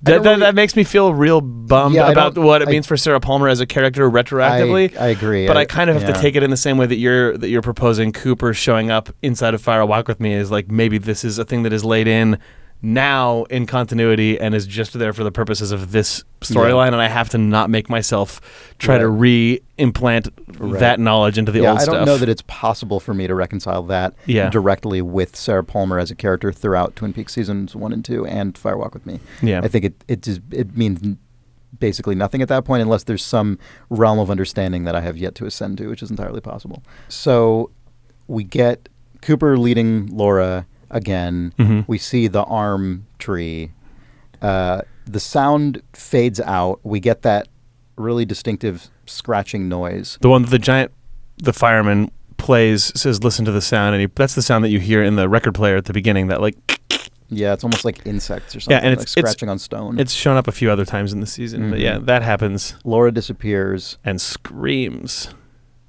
That makes me feel real bummed about what it means for Sarah Palmer as a character retroactively. I agree. But I kind of have to take it in the same way that you're proposing Cooper showing up inside of Fire Walk with Me is like maybe this is a thing that is laid in now in continuity and is just there for the purposes of this storyline, and I have to not make myself try to re-implant that knowledge into the old stuff. I don't know that it's possible for me to reconcile that directly with Sarah Palmer as a character throughout Twin Peaks seasons 1 and 2 and Fire Walk with Me. Yeah. I think it means basically nothing at that point unless there's some realm of understanding that I have yet to ascend to, which is entirely possible. So we get Cooper leading Laura again. We see the arm tree. The sound fades out. We get that really distinctive scratching noise. The one that the fireman plays, says, listen to the sound. And that's the sound that you hear in the record player at the beginning, that like... Yeah, it's almost like insects or something, and it's like scratching on stone. It's shown up a few other times in the season. But yeah, that happens. Laura disappears. And screams.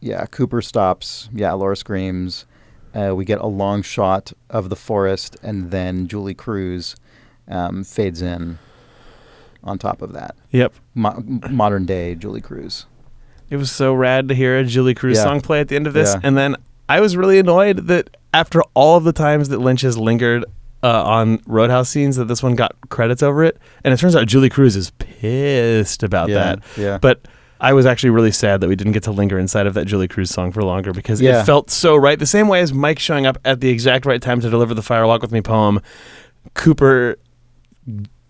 Yeah, Cooper stops. Yeah, Laura screams. We get a long shot of the forest, and then Julie Cruz fades in on top of that. Yep. Modern day Julie Cruz. It was so rad to hear a Julie Cruz song play at the end of this. And then I was really annoyed that after all of the times that Lynch has lingered on Roadhouse scenes, that this one got credits over it. And it turns out Julie Cruz is pissed about that. Yeah. But I was actually really sad that we didn't get to linger inside of that Julie Cruz song for longer because it felt so right. The same way as Mike showing up at the exact right time to deliver the Fire Walk with Me poem, Cooper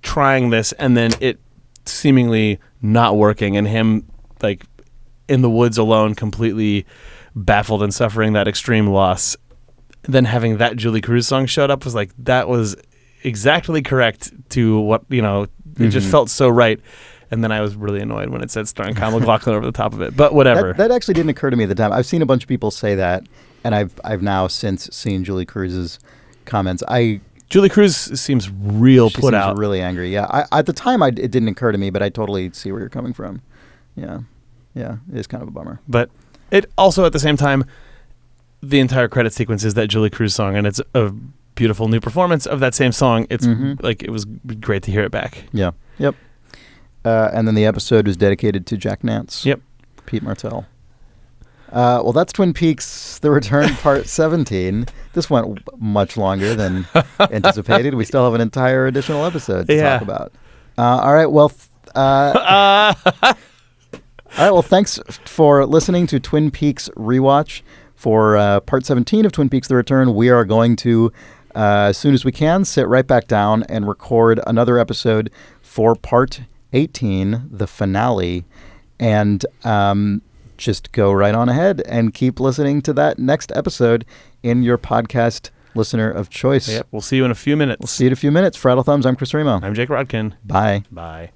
trying this and then it seemingly not working, and him like in the woods alone, completely baffled and suffering that extreme loss. Then having that Julie Cruz song showed up was like, that was exactly correct to what, it just felt so right. And then I was really annoyed when it said starring Kyle MacLachlan over the top of it. But whatever. That actually didn't occur to me at the time. I've seen a bunch of people say that, and I've now since seen Julie Cruz's comments. Julie Cruz seems real put out. She's really angry. Yeah. At the time, it didn't occur to me, but I totally see where you're coming from. Yeah. Yeah. It is kind of a bummer. But it also, at the same time, the entire credit sequence is that Julie Cruz song, and it's a beautiful new performance of that same song. It's like, it was great to hear it back. Yeah. Yep. And then the episode was dedicated to Jack Nance. Yep. Pete Martell. Well, that's Twin Peaks The Return Part 17. This went much longer than anticipated. We still have an entire additional episode to talk about. All right. Well, all right. Well, thanks for listening to Twin Peaks Rewatch for Part 17 of Twin Peaks The Return. We are going to, as soon as we can, sit right back down and record another episode for Part 18, the finale, and just go right on ahead and keep listening to that next episode in your podcast listener of choice. Yep. We'll see you in a few minutes. For Idle Thumbs, I'm Chris Remo. I'm Jake Rodkin. Bye. Bye.